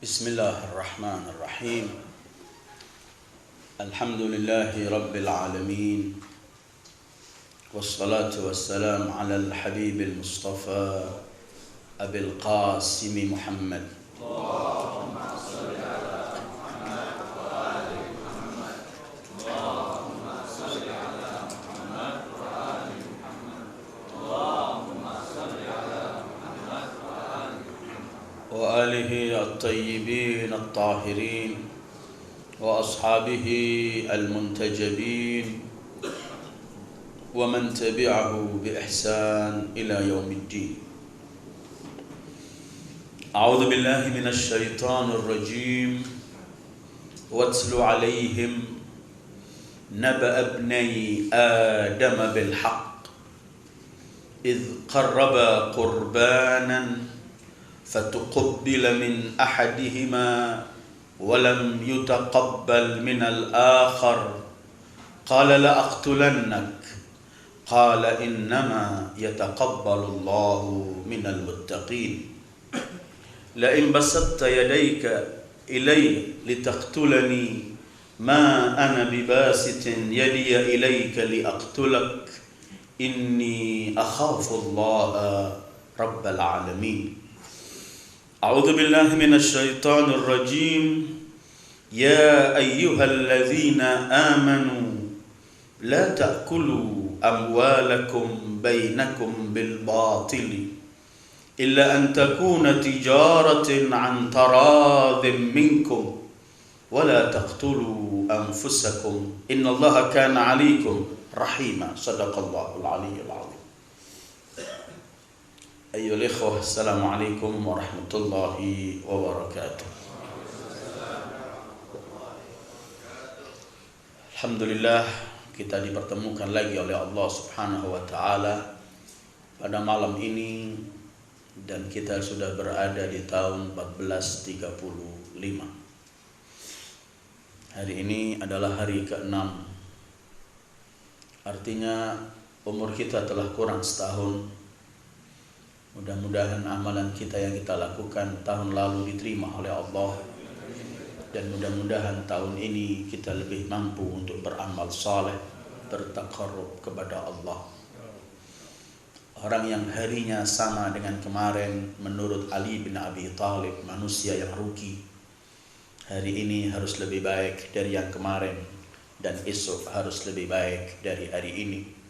Bismillahirrahmanirrahim. Alhamdulillahi Rabbil Alamin. Wassalatu wassalam ala al-Habibil Mustafa Abil Qasim Muhammad. Allahumma salli ala Muhammad wa ali Muhammad. Allahumma salli ala Muhammad wa ali Muhammad. Allahumma salli ala Muhammad wa ali Muhammad. Wa alihi at-tayyibin at-tahirin wa ashabihi al-muntajabin wa man tabi'ahu bi ihsan ila yaumiddin. A'udzu billahi minasy syaithanir rajim. Watlu 'alaihim naba'a ibnai Adam bil haqq idh qarraba qurbanan فتقبل من أحدهما ولم يتقبل من الآخر قال لأقتلنك قال إنما يتقبل الله من المتقين لئن بسطت يديك إلي لتقتلني ما أنا بباسط يدي إليك لأقتلك إني أخاف الله رب العالمين. أعوذ بالله من الشيطان الرجيم. يا أيها الذين آمنوا لا تأكلوا أموالكم بينكم بالباطل إلا أن تكون تجارة عن تراض منكم ولا تقتلوا أنفسكم إن الله كان عليكم رحيما. صدق الله العلي العظيم. Ayyuhal ikhwah, assalamualaikum warahmatullahi wabarakatuh. Alhamdulillah, kita dipertemukan lagi oleh Allah Subhanahu wa taala pada malam ini, dan kita sudah berada di tahun 1435. Hari ini adalah hari ke-6. Artinya umur kita telah kurang setahun. Mudah-mudahan amalan kita yang kita lakukan tahun lalu diterima oleh Allah, dan mudah-mudahan tahun ini kita lebih mampu untuk beramal saleh, bertaqarrub kepada Allah. Orang yang harinya sama dengan kemarin menurut Ali bin Abi Thalib, manusia yang rugi, hari ini harus lebih baik dari yang kemarin, dan esok harus lebih baik dari hari ini.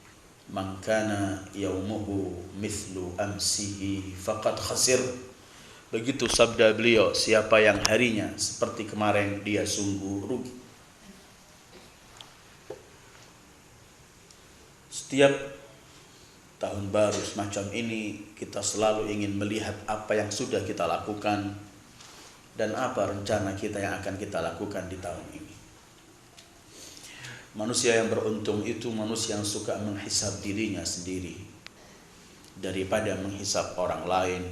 Man kana yaumuhu mithlu amsihi faqad khasir. Begitu sabda beliau, siapa yang harinya seperti kemarin dia sungguh rugi. Setiap tahun baru semacam ini kita selalu ingin melihat apa yang sudah kita lakukan dan apa rencana kita yang akan kita lakukan di tahun ini. Manusia yang beruntung itu manusia yang suka menghisab dirinya sendiri daripada menghisab orang lain,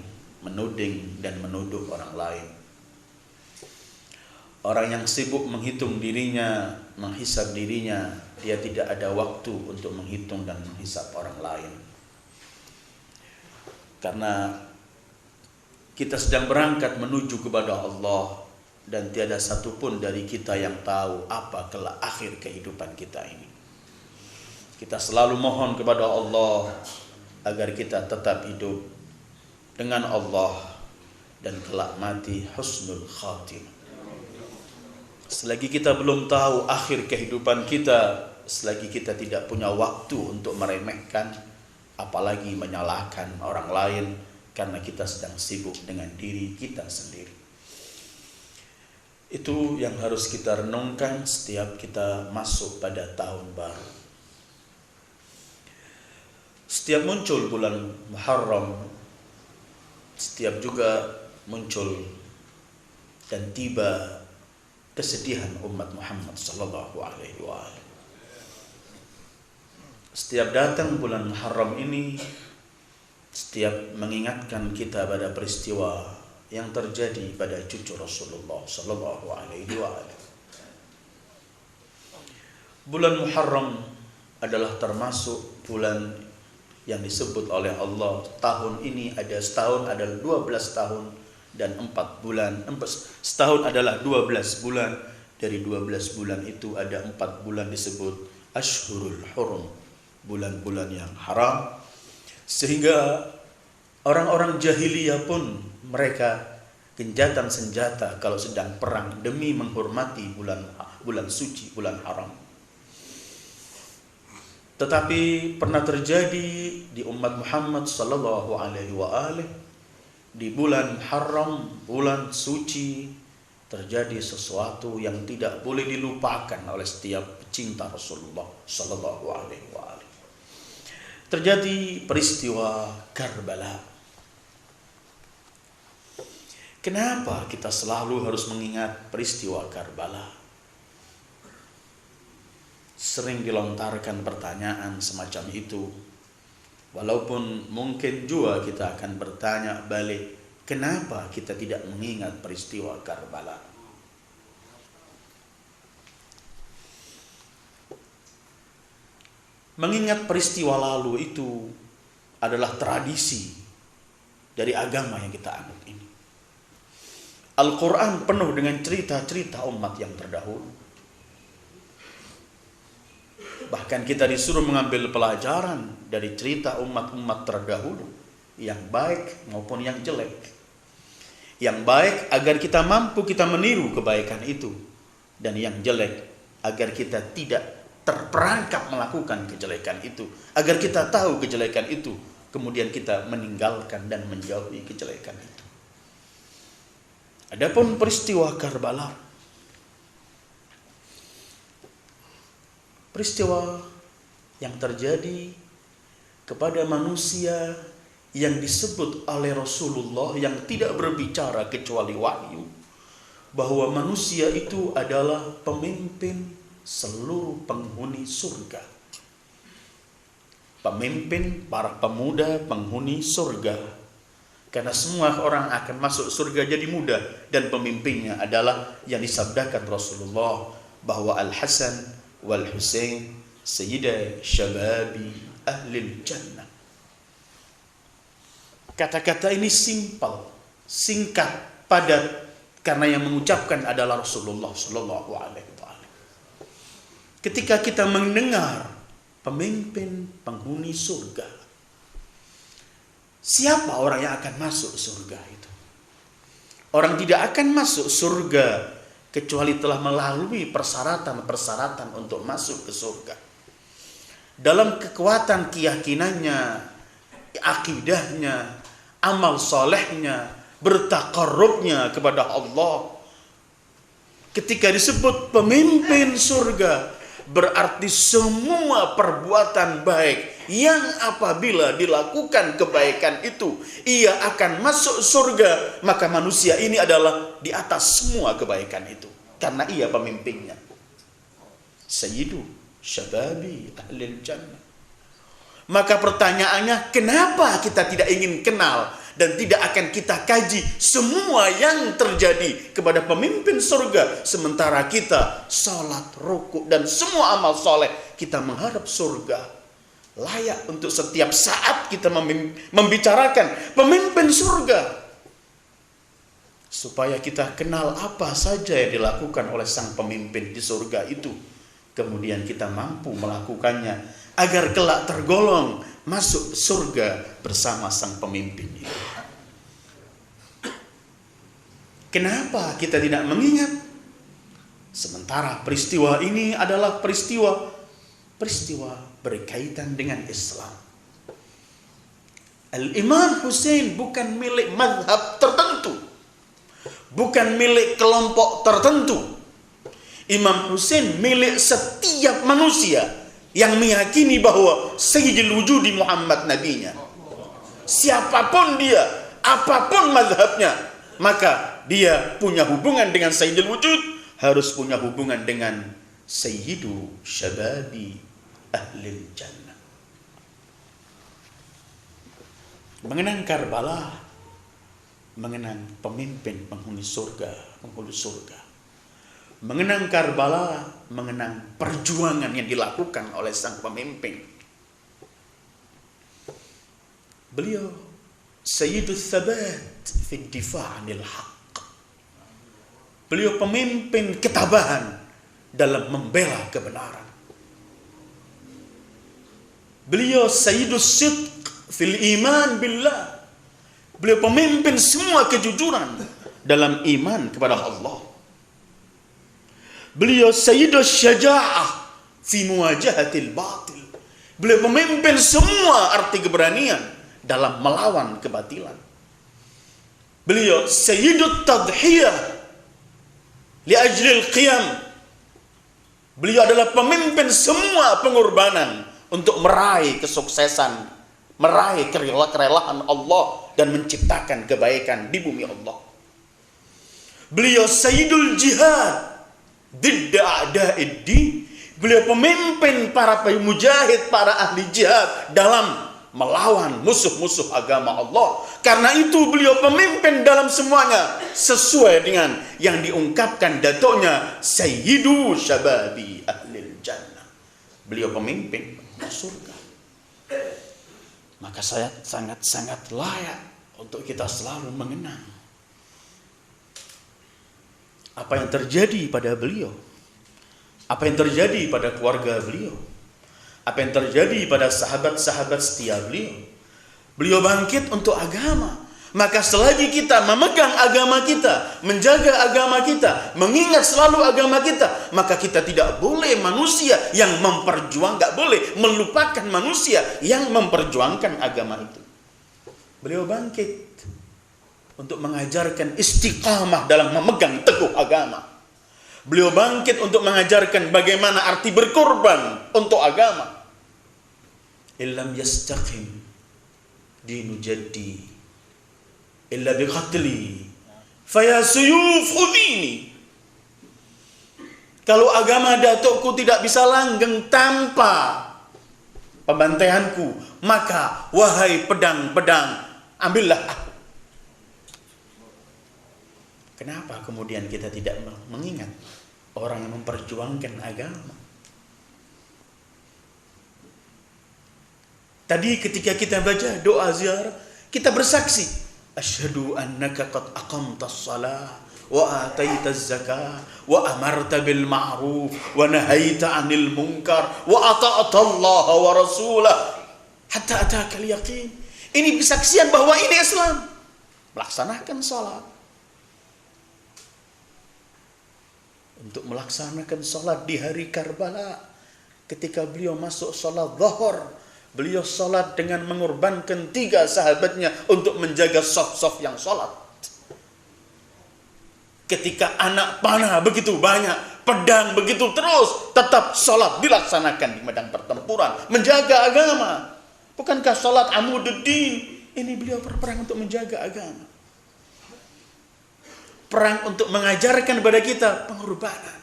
menuding dan menuduh orang lain. Orang yang sibuk menghitung dirinya, menghisab dirinya, dia tidak ada waktu untuk menghitung dan menghisab orang lain. Karena kita sedang berangkat menuju kepada Allah, dan tiada satupun dari kita yang tahu apa kelak akhir kehidupan kita ini. Kita selalu mohon kepada Allah agar kita tetap hidup dengan Allah dan kelak mati husnul khatimah. Selagi kita belum tahu akhir kehidupan kita, selagi kita tidak punya waktu untuk meremehkan, apalagi menyalahkan orang lain, karena kita sedang sibuk dengan diri kita sendiri. Itu yang harus kita renungkan setiap kita masuk pada tahun baru. Setiap muncul bulan Muharram, setiap juga muncul dan tiba kesedihan umat Muhammad sallallahu alaihi wasallam. Setiap datang bulan Muharram ini, setiap mengingatkan kita pada peristiwa yang terjadi pada cucu Rasulullah sallallahu alaihi wasallam. Bulan Muharram adalah termasuk bulan yang disebut oleh Allah tahun ini ada setahun adalah 12 tahun dan 4 bulan. Setahun adalah 12 bulan. Dari 12 bulan itu ada 4 bulan disebut Ashhurul Hurum, bulan-bulan yang haram. Sehingga orang-orang jahiliyah pun mereka genjatan senjata kalau sedang perang demi menghormati bulan suci, bulan haram. Tetapi pernah terjadi di umat Muhammad sallallahu alaihi wa alihi, di bulan haram, bulan suci, terjadi sesuatu yang tidak boleh dilupakan oleh setiap pecinta Rasulullah sallallahu alaihi wa alihi. Terjadi peristiwa Karbala. Kenapa kita selalu harus mengingat peristiwa Karbala? Sering dilontarkan pertanyaan semacam itu. Walaupun mungkin juga kita akan bertanya balik, kenapa kita tidak mengingat peristiwa Karbala? Mengingat peristiwa lalu itu adalah tradisi dari agama yang kita anut ini. Al-Quran penuh dengan cerita-cerita umat yang terdahulu. Bahkan kita disuruh mengambil pelajaran dari cerita umat-umat terdahulu, yang baik maupun yang jelek. Yang baik agar kita mampu kita meniru kebaikan itu, dan yang jelek agar kita tidak terperangkap melakukan kejelekan itu, agar kita tahu kejelekan itu, kemudian kita meninggalkan dan menjauhi kejelekan itu. Adapun peristiwa Karbala, peristiwa yang terjadi kepada manusia yang disebut oleh Rasulullah yang tidak berbicara kecuali wahyu, bahwa manusia itu adalah pemimpin seluruh penghuni surga. Pemimpin para pemuda penghuni surga. Karena semua orang akan masuk surga jadi muda, dan pemimpinnya adalah yang disabdakan Rasulullah bahwa Al-Hasan wal Husain sayyida syababi ahlil jannah. Kata-kata ini simpel, singkat, padat, karena yang mengucapkan adalah Rasulullah sallallahu alaihi wasallam. Ketika kita mendengar pemimpin penghuni surga, siapa orang yang akan masuk surga itu? Orang tidak akan masuk surga kecuali telah melalui persyaratan-persyaratan untuk masuk ke surga. Dalam kekuatan keyakinannya, akidahnya, amal solehnya, bertaqarrubnya kepada Allah. Ketika disebut pemimpin surga, berarti semua perbuatan baik yang apabila dilakukan kebaikan itu, ia akan masuk surga. Maka manusia ini adalah di atas semua kebaikan itu, karena ia pemimpinnya. Sayyidu syababi ahlil jannah. Maka pertanyaannya, kenapa kita tidak ingin kenal dan tidak akan kita kaji semua yang terjadi kepada pemimpin surga, sementara kita salat, rukuk, dan semua amal soleh kita mengharap surga. Layak untuk setiap saat kita membicarakan pemimpin surga, supaya kita kenal apa saja yang dilakukan oleh sang pemimpin di surga itu, kemudian kita mampu melakukannya agar kelak tergolong masuk surga bersama sang pemimpin itu. Kenapa kita tidak mengingat? Sementara peristiwa ini adalah peristiwa berkaitan dengan Islam. Al-Imam Husain bukan milik mazhab tertentu, bukan milik kelompok tertentu. Imam Husain milik setiap manusia yang meyakini bahwa Sayyidul Wujudi Muhammad nabinya. Siapapun dia, apapun mazhabnya, maka dia punya hubungan dengan Sayyidul Wujud, harus punya hubungan dengan Sayyidu Syababi Ahlil Jannah. Mengenang Karbala, mengenang pemimpin penghuni surga, mengenang Karbala, mengenang perjuangan yang dilakukan oleh sang pemimpin. Beliau Sayyidus Thabat fi difa' 'anil haqq. Beliau pemimpin ketabahan dalam membela kebenaran. Beliau Sayyidus Sidq fil iman billah. Beliau pemimpin semua kejujuran dalam iman kepada Allah. Beliau Sayyidus Syaja'ah fi muwajahatil batil. Beliau memimpin semua arti keberanian dalam melawan kebatilan. Beliau Sayyidut Tadhiyah li ajlil qiyam. Beliau adalah pemimpin semua pengorbanan untuk meraih kesuksesan, meraih kerelaan Allah dan menciptakan kebaikan di bumi Allah. Beliau Sayyidul Jihad didda a'da'id-din. Beliau pemimpin para mujahid, para ahli jihad dalam melawan musuh-musuh agama Allah. Karena itu beliau pemimpin dalam semuanya sesuai dengan yang diungkapkan datuknya Sayyidu Syababi Ahlil Jannah. Beliau pemimpin surga. Maka saya sangat-sangat layak untuk kita selalu mengenang apa yang terjadi pada beliau, apa yang terjadi pada keluarga beliau, apa yang terjadi pada sahabat-sahabat setia beliau. Beliau bangkit untuk agama. Maka selagi kita memegang agama kita, menjaga agama kita, mengingat selalu agama kita, maka kita tidak boleh manusia yang nggak boleh melupakan manusia yang memperjuangkan agama itu. Beliau bangkit untuk mengajarkan istiqamah dalam memegang teguh agama. Beliau bangkit untuk mengajarkan bagaimana arti berkorban untuk agama. Illam yastaqim dinu jaddi illa biqatli faya suyuf khudini. Kalau agama datukku tidak bisa langgeng tanpa pembantaianku, maka wahai pedang-pedang, ambillah aku. Kenapa kemudian kita tidak mengingat orang yang memperjuangkan agama? Tadi ketika kita baca doa ziarah, kita bersaksi, asyhadu annaka qad aqamtas shalah wa ataitaz zakah wa amarta bil ma'ruf wa nahaita 'anil munkar wa ata'ta Allah wa rasulah hatta ataka al yaqin. Ini kesaksian bahwa ini Islam. Melaksanakan salat. Untuk melaksanakan salat di hari Karbala, ketika beliau masuk salat zuhur, beliau salat dengan mengorbankan 3 sahabatnya untuk menjaga saf-saf yang salat. Ketika anak panah begitu banyak, pedang begitu terus, tetap salat dilaksanakan di medan pertempuran, menjaga agama. Bukankah salat amududdin? Ini beliau berperang untuk menjaga agama. Perang untuk mengajarkan kepada kita pengorbanan.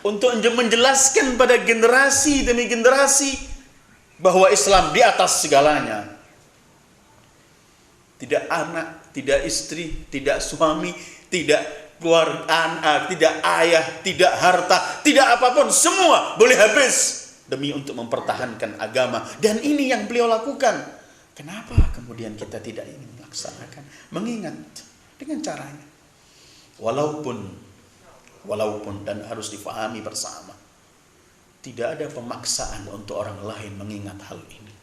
Untuk menjelaskan pada generasi demi generasi bahwa Islam di atas segalanya. Tidak anak, tidak istri, tidak suami, tidak keluarga anak, tidak ayah, tidak harta, tidak apapun, semua boleh habis demi untuk mempertahankan agama. Dan ini yang beliau lakukan. Kenapa kemudian kita tidak ingin melaksanakan, mengingat dengan caranya? Walaupun dan harus difahami bersama, tidak ada pemaksaan untuk orang lain mengingat hal ini.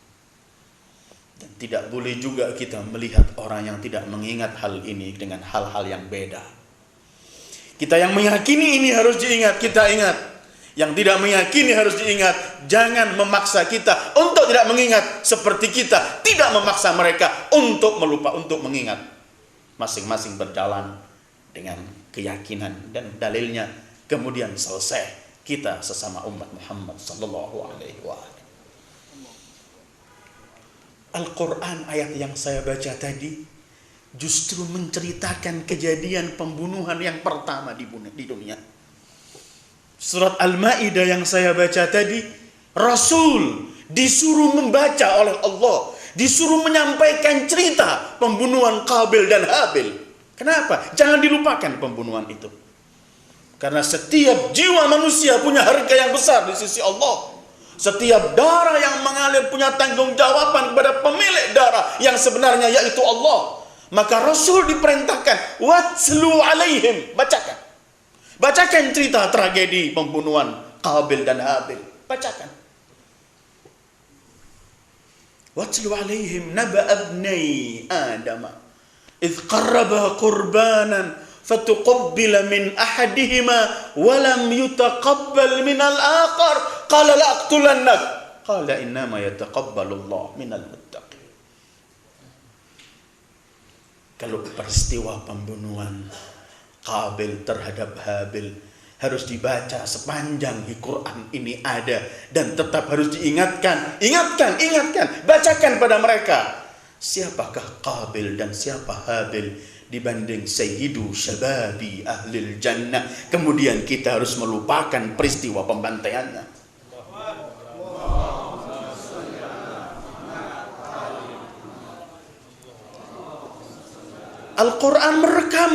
Dan tidak boleh juga kita melihat orang yang tidak mengingat hal ini dengan hal-hal yang beda. Kita yang meyakini ini harus diingat, kita ingat. Yang tidak meyakini harus diingat. Jangan memaksa kita untuk tidak mengingat, seperti kita tidak memaksa mereka untuk melupa, untuk mengingat. Masing-masing berjalan dengan keyakinan dan dalilnya, kemudian selesai kita sesama umat Muhammad sallallahu alaihi wasallam. Al-Quran ayat yang saya baca tadi justru menceritakan kejadian pembunuhan yang pertama di dunia. Surat Al-Maidah yang saya baca tadi, Rasul disuruh membaca oleh Allah, disuruh menyampaikan cerita pembunuhan Qabil dan Habil. Kenapa? Jangan dilupakan pembunuhan itu. Karena setiap jiwa manusia punya harga yang besar di sisi Allah. Setiap darah yang mengalir punya tanggung jawaban kepada pemilik darah yang sebenarnya yaitu Allah. Maka Rasul diperintahkan, watslu alaihim, bacakan. Bacakan cerita tragedi pembunuhan Qabil dan Habil. Bacakan. Watslu alaihim naba abnai Adam idh qarraba qurbanan fatuqabbila min ahadihima walam yutaqabbal min al-akhar qala la aqtulannak qala innama yataqabbalu Allah minal muttaqin. Kalau peristiwa pembunuhan Qabil terhadap Habil harus dibaca sepanjang Al-Quran ini ada, dan tetap harus diingatkan, ingatkan, bacakan pada mereka. Siapakah Qabil dan siapa Habil dibanding sayyidu syababi ahlil jannah. Kemudian kita harus melupakan peristiwa pembantaiannya. Al-Quran merekam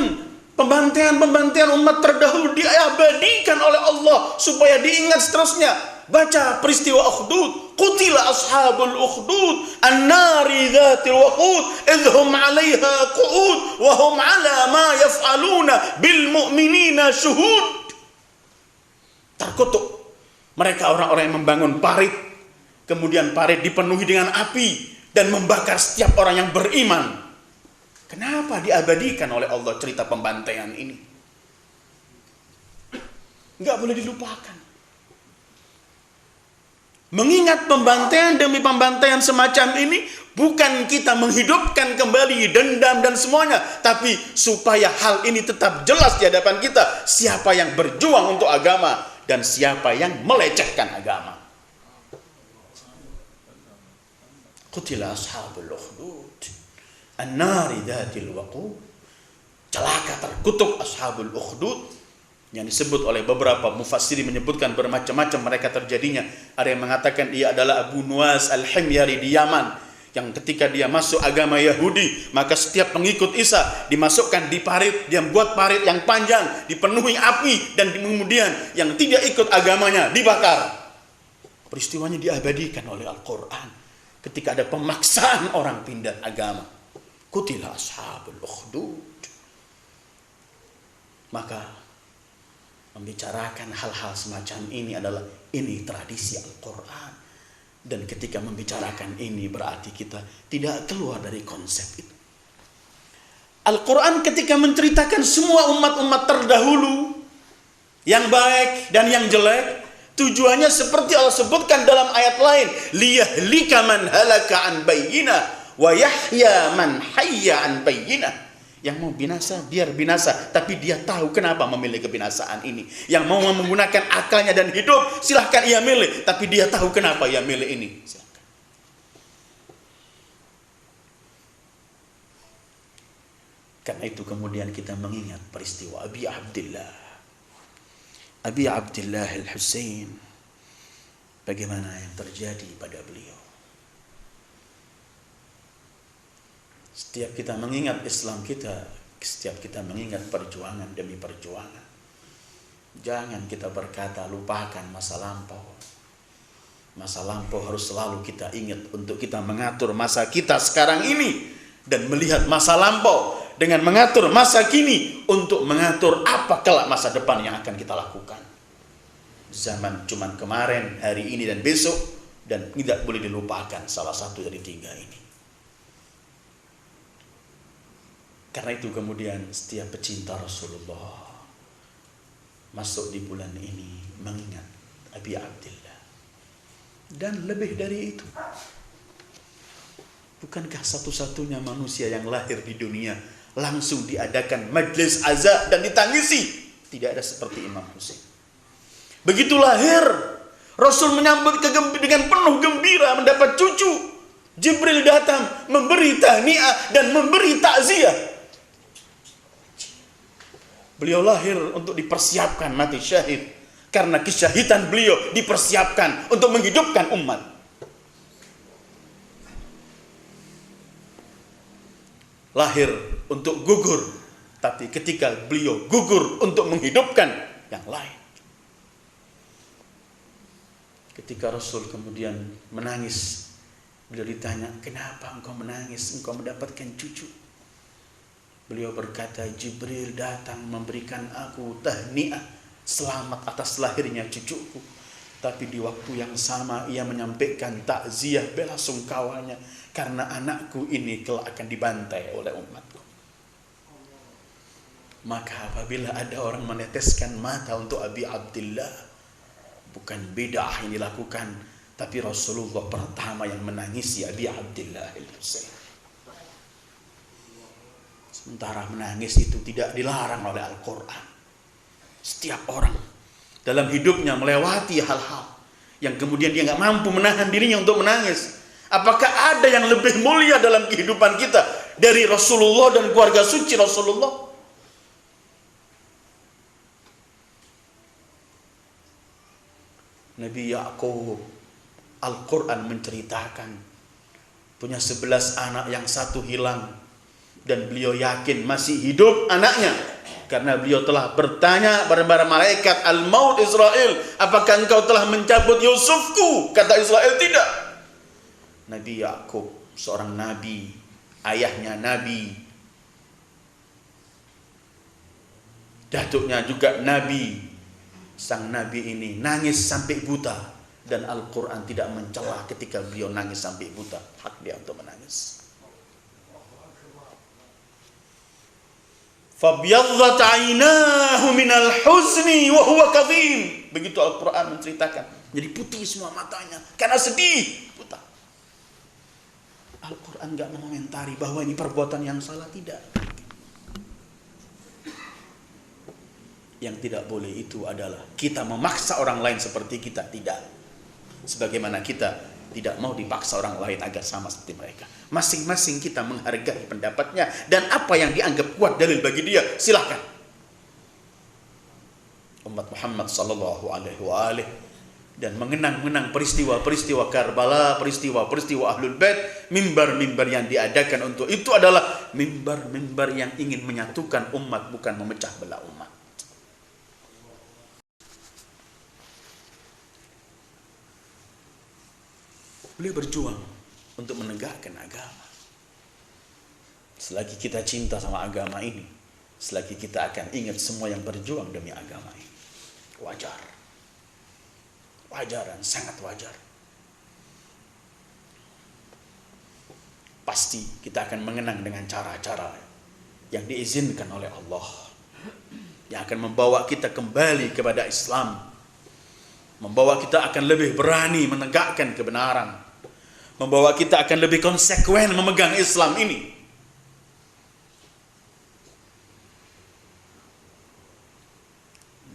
pembantaian umat terdahulu, diabadikan oleh Allah supaya diingat seterusnya. Baca peristiwa Ukhdud. Qutila ashabul ukhdud an-nari dhatil waqud idhum 'alaiha qu'ud wa hum 'ala ma yaf'aluna bil mu'minina syuhud. Terkutuk mereka orang-orang yang membangun parit, kemudian parit dipenuhi dengan api dan membakar setiap orang yang beriman. Kenapa diabadikan oleh Allah cerita pembantaian ini? Enggak boleh dilupakan. Mengingat pembantaian demi pembantaian semacam ini bukan kita menghidupkan kembali dendam dan semuanya, tapi supaya hal ini tetap jelas di hadapan kita, siapa yang berjuang untuk agama dan siapa yang melecehkan agama. Qutila ashabul ukhdud an-nari dhatil waqud. Celaka, terkutuk ashabul ukhdud, yang disebut oleh beberapa mufassirin menyebutkan bermacam-macam mereka terjadinya. Ada yang mengatakan ia adalah Abu Nuwas al-Himyari di Yaman, yang ketika dia masuk agama Yahudi, maka setiap pengikut Isa dimasukkan di parit, dia buat parit yang panjang, dipenuhi api, dan kemudian yang tidak ikut agamanya dibakar. Peristiwanya diabadikan oleh Al-Quran ketika ada pemaksaan orang pindah agama. Qutila ashabul ukhdud. Maka membicarakan hal-hal semacam ini adalah ini tradisi Al-Quran. Dan ketika membicarakan ini berarti kita tidak keluar dari konsep itu. Al-Quran ketika menceritakan semua umat-umat terdahulu, yang baik dan yang jelek, tujuannya seperti Allah sebutkan dalam ayat lain, liyahlika man halaka an bayyinah wa yahya man hayya an bayyinah. Yang mau binasa, biar binasa. Tapi dia tahu kenapa memilih kebinasaan ini. Yang mau menggunakan akalnya dan hidup, silahkan ia milih. Tapi dia tahu kenapa ia milih ini. Silahkan. Karena itu kemudian kita mengingat peristiwa Abi Abdillah al-Husain. Bagaimana yang terjadi pada beliau. Setiap kita mengingat Islam kita, setiap kita mengingat perjuangan demi perjuangan, jangan kita berkata lupakan masa lampau. Masa lampau harus selalu kita ingat untuk kita mengatur masa kita sekarang ini, dan melihat masa lampau dengan mengatur masa kini untuk mengatur apa kelak masa depan yang akan kita lakukan. Zaman cuman kemarin, hari ini dan besok, dan tidak boleh dilupakan salah satu dari tiga ini. Karena itu kemudian setiap pecinta Rasulullah masuk di bulan ini mengingat Abi Abdillah. Dan lebih dari itu, bukankah satu-satunya manusia yang lahir di dunia langsung diadakan majlis azab dan ditangisi? Tidak ada seperti Imam Husain. Begitu lahir, Rasul menyambut dengan penuh gembira mendapat cucu. Jibril datang memberi tahniah dan memberi takziah. Beliau lahir untuk dipersiapkan mati syahid. Karena kesyahidan beliau dipersiapkan untuk menghidupkan umat. Lahir untuk gugur, tapi ketika beliau gugur untuk menghidupkan yang lain. Ketika Rasul kemudian menangis, beliau ditanya, kenapa engkau menangis? Engkau mendapatkan cucu. Beliau berkata, Jibril datang memberikan aku tahniah, selamat atas lahirnya cucuku. Tapi di waktu yang sama ia menyampaikan takziah bela sungkawanya karena anakku ini kelak akan dibantai oleh umatku. Maka apabila ada orang meneteskan mata untuk Abi Abdillah, bukan bid'ah yang dilakukan, tapi Rasulullah pertama yang menangisi Abi Abdillah al-Husain. Sementara menangis itu tidak dilarang oleh Al-Quran. Setiap orang dalam hidupnya melewati hal-hal yang kemudian dia nggak mampu menahan dirinya untuk menangis. Apakah ada yang lebih mulia dalam kehidupan kita dari Rasulullah dan keluarga suci Rasulullah? Nabi Ya'qub, Al-Quran menceritakan, punya 11 anak, yang satu hilang, dan beliau yakin masih hidup anaknya, karena beliau telah bertanya pada para malaikat Al-Maut Israel, apakah engkau telah mencabut Yusufku? Kata Israel, tidak. Nabi Ya'qub, seorang nabi, ayahnya nabi, datuknya juga nabi. Sang nabi ini nangis sampai buta, dan Al-Quran tidak mencela ketika beliau nangis sampai buta. Hak dia untuk menangis. Fabyaddat 'ainahu minal huzni wa huwa kadhim. Begitu Al-Quran menceritakan. Jadi putih semua matanya karena sedih, buta. Al-Quran enggak mengomentari bahwa ini perbuatan yang salah, tidak. Yang tidak boleh itu adalah kita memaksa orang lain seperti kita, tidak. Sebagaimana kita tidak mau dipaksa orang lain agar sama seperti mereka. Masing-masing kita menghargai pendapatnya dan apa yang dianggap kuat dalil bagi dia, silakan. Umat Muhammad sallallahu alaihi wa alihi dan mengenang-menang peristiwa-peristiwa Karbala, peristiwa-peristiwa Ahlul Bait, mimbar-mimbar yang diadakan untuk itu adalah mimbar-mimbar yang ingin menyatukan umat, bukan memecah belah umat. Beliau berjuang untuk menegakkan agama. Selagi kita cinta sama agama ini, selagi kita akan ingat semua yang berjuang demi agama ini. Wajar. Wajar dan sangat wajar. Pasti kita akan mengenang dengan cara-cara yang diizinkan oleh Allah, yang akan membawa kita kembali kepada Islam, membawa kita akan lebih berani menegakkan kebenaran, membawa kita akan lebih konsekuen memegang Islam ini.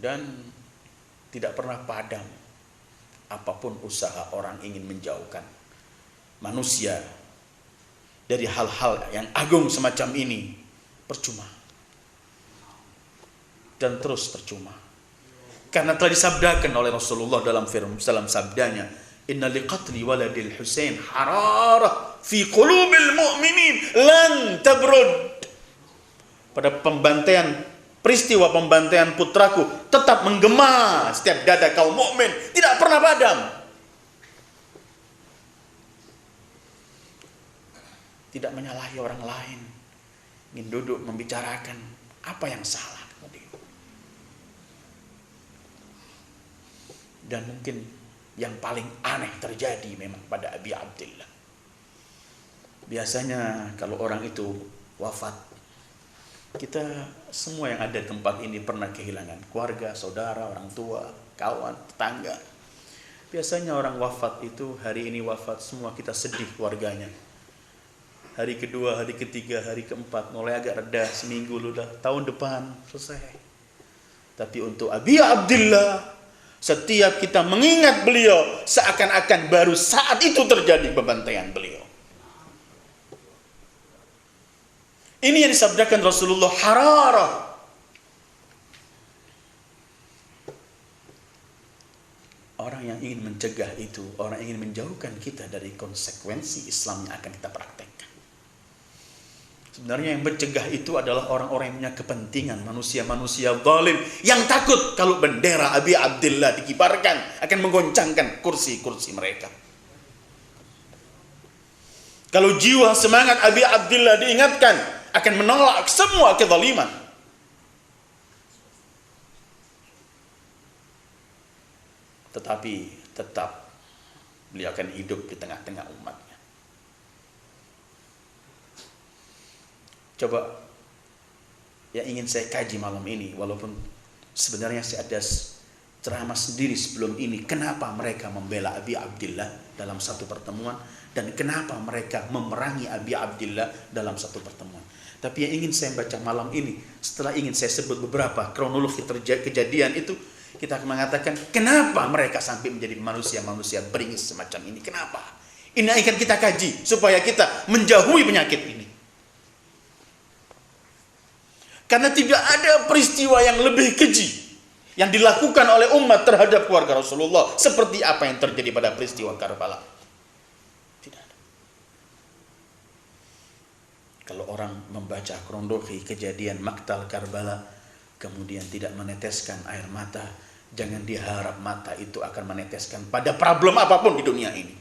Dan tidak pernah padam apapun usaha orang ingin menjauhkan manusia dari hal-hal yang agung semacam ini, percuma. Dan terus percuma. Karena telah disabdakan oleh Rasulullah dalam sabdanya, inna liqatli waladil Husain hararah fi qulubil mu'minin lan tabrud. Pada peristiwa pembantaian putraku tetap menggema setiap dada kaum mukmin, tidak pernah padam. Tidak menyalahi orang lain, ingin duduk membicarakan apa yang salah kemudian. Dan mungkin yang paling aneh terjadi memang pada Abi Abdillah. Biasanya kalau orang itu wafat, kita semua yang ada di tempat ini pernah kehilangan keluarga, saudara, orang tua, kawan, tetangga. Biasanya orang wafat itu, hari ini wafat, semua kita sedih keluarganya. Hari kedua, hari ketiga, hari keempat mulai agak reda, seminggu udah, tahun depan selesai. Tapi untuk Abi Abdillah, setiap kita mengingat beliau seakan-akan baru saat itu terjadi pembantaian beliau. Ini yang disabdakan Rasulullah, hararah. Orang yang ingin mencegah itu, orang yang ingin menjauhkan kita dari konsekuensi Islam yang akan kita praktekkan. Sebenarnya yang mencegah itu adalah orang-orang yang punya kepentingan, manusia-manusia zalim yang takut kalau bendera Abi Abdillah dikibarkan akan menggoncangkan kursi-kursi mereka. Kalau jiwa semangat Abi Abdillah diingatkan akan menolak semua kezaliman. Tetapi tetap beliau akan hidup di tengah-tengah umatnya. Coba yang ingin saya kaji malam ini, walaupun sebenarnya saya ada ceramah sendiri sebelum ini, kenapa mereka membela Abi Abdillah dalam satu pertemuan dan kenapa mereka memerangi Abi Abdillah dalam satu pertemuan. Tapi yang ingin saya baca malam ini, setelah ingin saya sebut beberapa kronologi kejadian itu, kita akan mengatakan kenapa mereka sampai menjadi manusia-manusia beringis semacam ini. Kenapa? Ini akan kita kaji supaya kita menjauhi penyakit ini. Karena tidak ada peristiwa yang lebih keji yang dilakukan oleh umat terhadap keluarga Rasulullah seperti apa yang terjadi pada peristiwa Karbala. Tidak ada. Kalau orang membaca kronologi kejadian Maktal Karbala kemudian tidak meneteskan air mata, jangan diharap mata itu akan meneteskan pada problem apapun di dunia ini.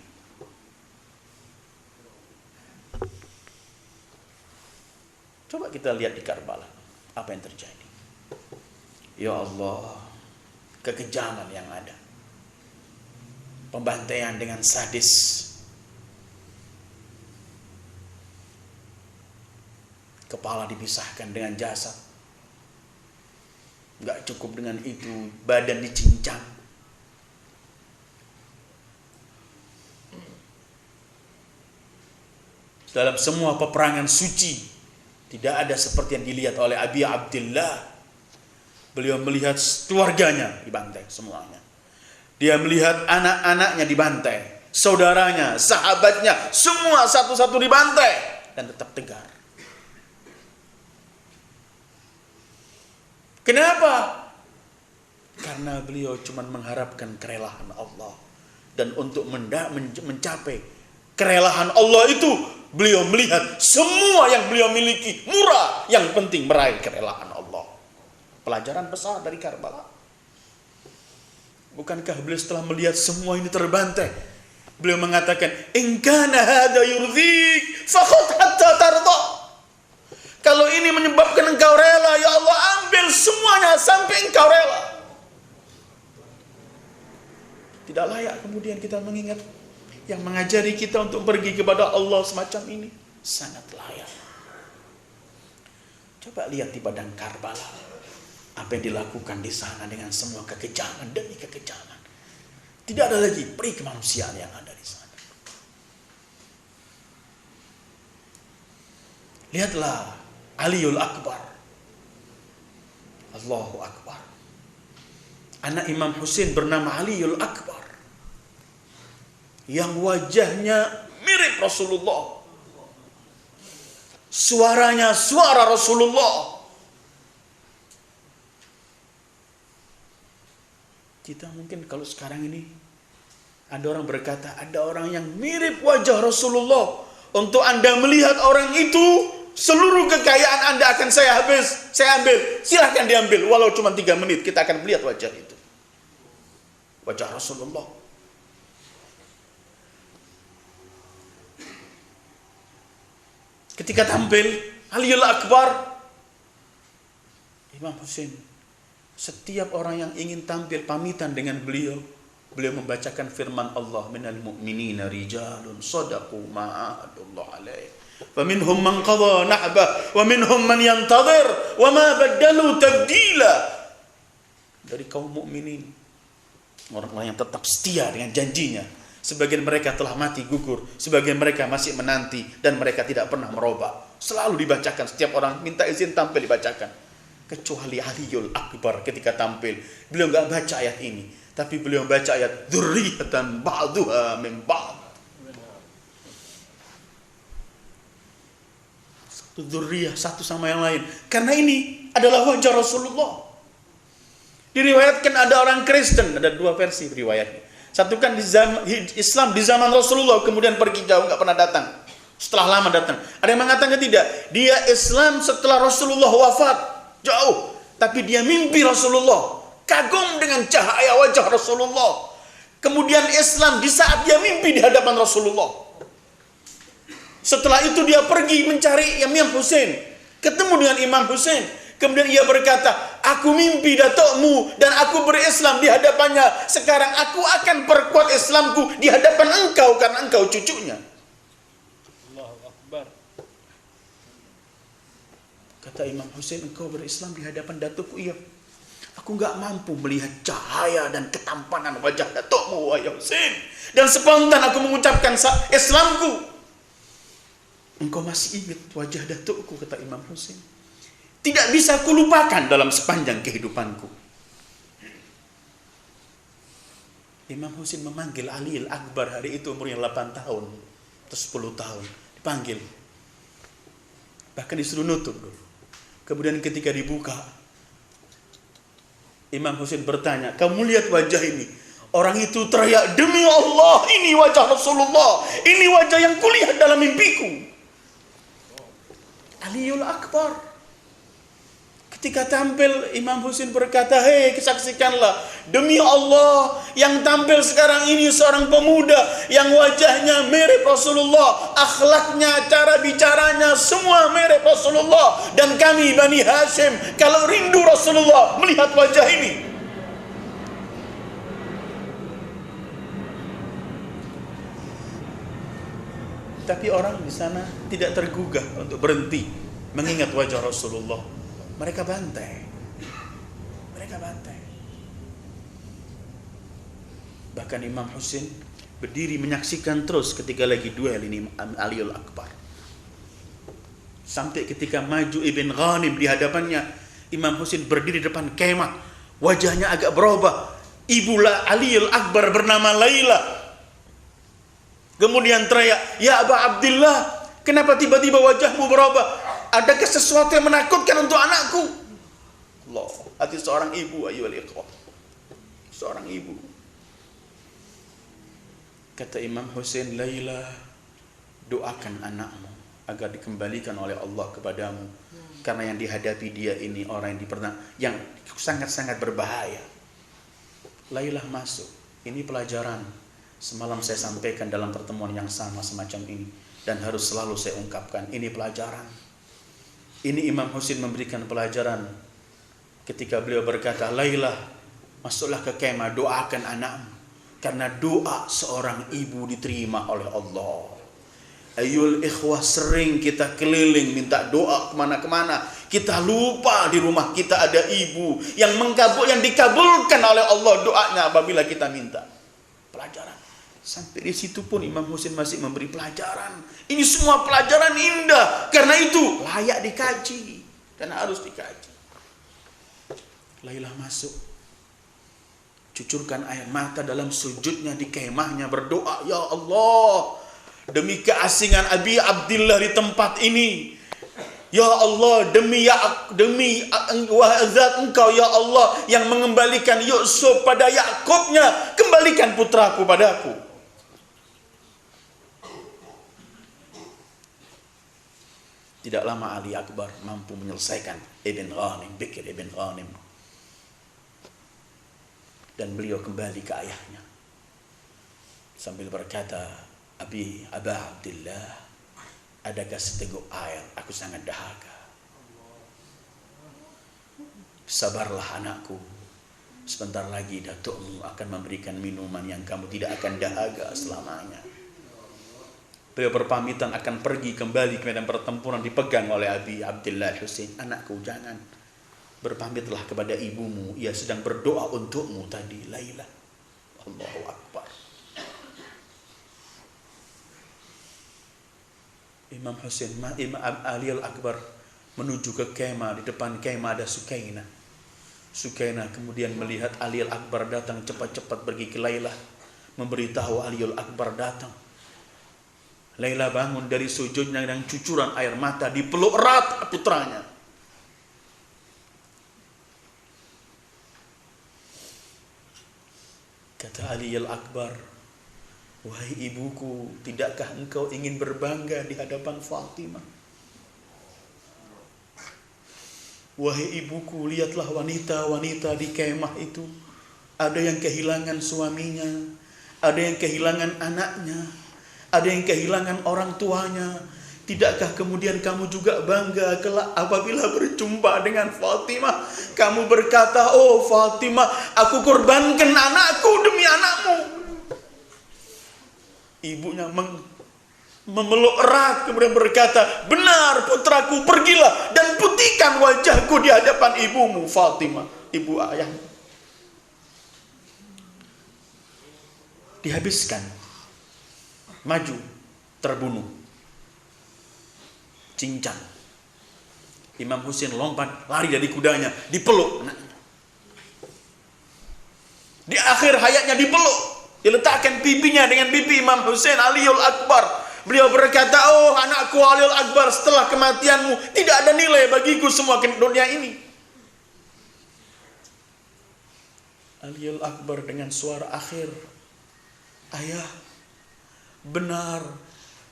Coba kita lihat di Karbala. Apa yang terjadi? Ya Allah, kekejaman yang ada. Pembantaian dengan sadis. Kepala dipisahkan dengan jasad. Enggak cukup dengan itu, badan dicincang. Dalam semua peperangan suci, tidak ada seperti yang dilihat oleh Abi Abdillah. Beliau melihat keluarganya dibantai semuanya. Dia melihat anak-anaknya dibantai, saudaranya, sahabatnya, semua satu-satu dibantai dan tetap tegar. Kenapa? Karena beliau cuma mengharapkan kerelaan Allah. Dan untuk mencapai kerelaan Allah itu, beliau melihat semua yang beliau miliki murah, yang penting meraih kerelaan Allah. Pelajaran besar dari Karbala. Bukankah beliau setelah melihat semua ini terbantai, beliau mengatakan, "In kana hadza yurdhik fakhudh hatta tarda." Kalau ini menyebabkan engkau rela, ya Allah, ambil semuanya sampai engkau rela. Tidak layak kemudian kita mengingat yang mengajari kita untuk pergi kepada Allah semacam ini. Sangat layak. Coba lihat di padang Karbala. Apa yang dilakukan di sana dengan semua kekejaman demi kekejaman. Tidak ada lagi peri kemanusiaan yang ada di sana. Lihatlah Aliul Akbar. Allahu Akbar. Anak Imam Husain bernama Aliul Akbar. Yang wajahnya mirip Rasulullah. Suaranya suara Rasulullah. Kita mungkin kalau sekarang ini ada orang berkata, ada orang yang mirip wajah Rasulullah. Untuk Anda melihat orang itu, seluruh kekayaan Anda akan saya ambil. Silahkan diambil, walau cuma 3 menit kita akan melihat wajah itu. Wajah Rasulullah. Ketika tampil Aliul Akbar, Imam Husain, setiap orang yang ingin tampil pamitan dengan beliau, beliau membacakan firman Allah, minal mu'minina rijalun sadaqu ma ahadullah alaih, fa minhum man qadha nahbah wa minhum man yantadhir wa ma baddalu tabdila. Dari kaum mukminin, orang-orang yang tetap setia dengan janjinya. Sebagian mereka telah mati gugur, sebagian mereka masih menanti, dan mereka tidak pernah merubah. Selalu dibacakan, setiap orang minta izin tampil dibacakan. Kecuali Aliul Akbar ketika tampil, beliau enggak baca ayat ini, tapi beliau baca ayat dzurriyyatan ba'duha min ba'd. Satu dzurriyyah, satu sama yang lain. Karena ini adalah wajah Rasulullah. Diriwayatkan ada orang Kristen, ada 2 versi riwayatnya. Satu kan di zaman Islam di zaman Rasulullah, kemudian pergi jauh, nggak pernah datang. Setelah lama datang. Ada yang mengatakan tidak. Dia Islam setelah Rasulullah wafat. Jauh. Tapi dia mimpi Rasulullah. Kagum dengan cahaya wajah Rasulullah. Kemudian Islam di saat dia mimpi di hadapan Rasulullah. Setelah itu dia pergi mencari Imam Husain. Ketemu dengan Imam Husain. Kemudian ia berkata, aku mimpi datukmu dan aku berislam di hadapannya. Sekarang aku akan perkuat Islamku di hadapan engkau karena engkau cucunya. Allahu Akbar. Kata Imam Husain, engkau berislam di hadapan datukku? Iya. Aku nggak mampu melihat cahaya dan ketampanan wajah datukmu, wahai Husain. Dan spontan aku mengucapkan Islamku. Engkau masih ingat wajah datukku, kata Imam Husain. Tidak bisa kulupakan dalam sepanjang kehidupanku. Imam Husain memanggil Ali Al-Akbar, hari itu umurnya 8 tahun atau 10 tahun. Dipanggil. Bahkan disuruh nutup dulu. Kemudian ketika dibuka, Imam Husain bertanya, kamu lihat wajah ini? Orang itu teriak, demi Allah, ini wajah Rasulullah. Ini wajah yang kulihat dalam mimpiku. Aliul Akbar. Ketika tampil, Imam Husain berkata, hei, saksikanlah, demi Allah, yang tampil sekarang ini seorang pemuda yang wajahnya mirip Rasulullah, akhlaknya, cara bicaranya, semua mirip Rasulullah. Dan kami Bani Hashim, kalau rindu Rasulullah, melihat wajah ini. Tapi orang di sana tidak tergugah untuk berhenti mengingat wajah Rasulullah. Mereka bantai. Mereka bantai. Bahkan Imam Husain berdiri menyaksikan terus ketika lagi duel ini Aliul Akbar. Sampai ketika maju Ibn Ghanim di hadapannya, Imam Husain berdiri depan kemah. Wajahnya agak berubah. Ibu Aliul Akbar bernama Laila. Kemudian teriak, ya Aba Abdillah, kenapa tiba-tiba wajahmu berubah? Adakah sesuatu yang menakutkan untuk anakku? Allah, hati seorang ibu, ayyuhal ikhwah. Seorang ibu. Kata Imam Husain, Laila, doakan anakmu agar dikembalikan oleh Allah kepadamu. Karena yang dihadapi dia ini orang yang sangat-sangat berbahaya. Laila masuk. Ini pelajaran. Semalam saya sampaikan dalam pertemuan yang sama semacam ini. Dan harus selalu saya ungkapkan. Ini pelajaran. Ini Imam Husain memberikan pelajaran ketika beliau berkata, Laila, masuklah ke kemah, doakan anakmu. Karena doa seorang ibu diterima oleh Allah. Ayyul ikhwah, sering kita keliling minta doa kemana-kemana. Kita lupa di rumah kita ada ibu yang dikabulkan oleh Allah doanya apabila kita minta. Pelajaran. Sampai di situ pun Imam Husain masih memberi pelajaran. Ini semua pelajaran indah. Karena itu layak dikaji dan harus dikaji. Laila masuk, cucurkan air mata dalam sujudnya di kemahnya, berdoa, ya Allah, demi keasingan Abi Abdillah di tempat ini, ya Allah, demi zat engkau ya Allah yang mengembalikan Yusuf pada Yakubnya, kembalikan putraku padaku. Tidak lama Ali Akbar mampu menyelesaikan Bikir Ibn Ghanim. Dan beliau kembali ke ayahnya. Sambil berkata, Aba Abdillah, adakah seteguk air? Aku sangat dahaga. Sabarlah anakku. Sebentar lagi datukmu akan memberikan minuman yang kamu tidak akan dahaga selamanya. Beliau berpamitan akan pergi kembali ke medan pertempuran, dipegang oleh Abi Abdillah Husain. Anakku, jangan. Berpamitlah kepada ibumu. Ia sedang berdoa untukmu tadi, Laila. Allahu Akbar. Imam Husain, Imam Ali Al-Akbar menuju ke kemah. Di depan kemah ada Sukainah. Sukainah kemudian melihat Ali Al-Akbar datang, cepat-cepat pergi ke Laila, memberitahu Ali Al-Akbar datang. Laila bangun dari sujudnya dengan cucuran air mata, dipeluk erat putranya. Kata Ali Al-Akbar, Wahai ibuku, tidakkah engkau ingin berbangga di hadapan Fatimah? Wahai ibuku, lihatlah wanita-wanita di kemah itu. Ada yang kehilangan suaminya, ada yang kehilangan anaknya, ada yang kehilangan orang tuanya. Tidakkah kemudian kamu juga bangga kelak apabila berjumpa dengan Fatimah? Kamu berkata, oh Fatimah, aku korbankan anakku demi anakmu. Ibunya memeluk erat kemudian berkata, benar putraku, pergilah dan putihkan wajahku di hadapan ibumu Fatimah, ibu ayahmu. Dihabiskan, maju, terbunuh, cincang. Imam Husain lompat, lari dari kudanya, dipeluk anaknya. Di akhir hayatnya dipeluk, diletakkan pipinya dengan pipi Imam Husain Aliul Akbar. Beliau berkata, oh anakku Aliul Akbar, setelah kematianmu tidak ada nilai bagiku semua dunia ini. Aliul Akbar dengan suara akhir, ayah, benar,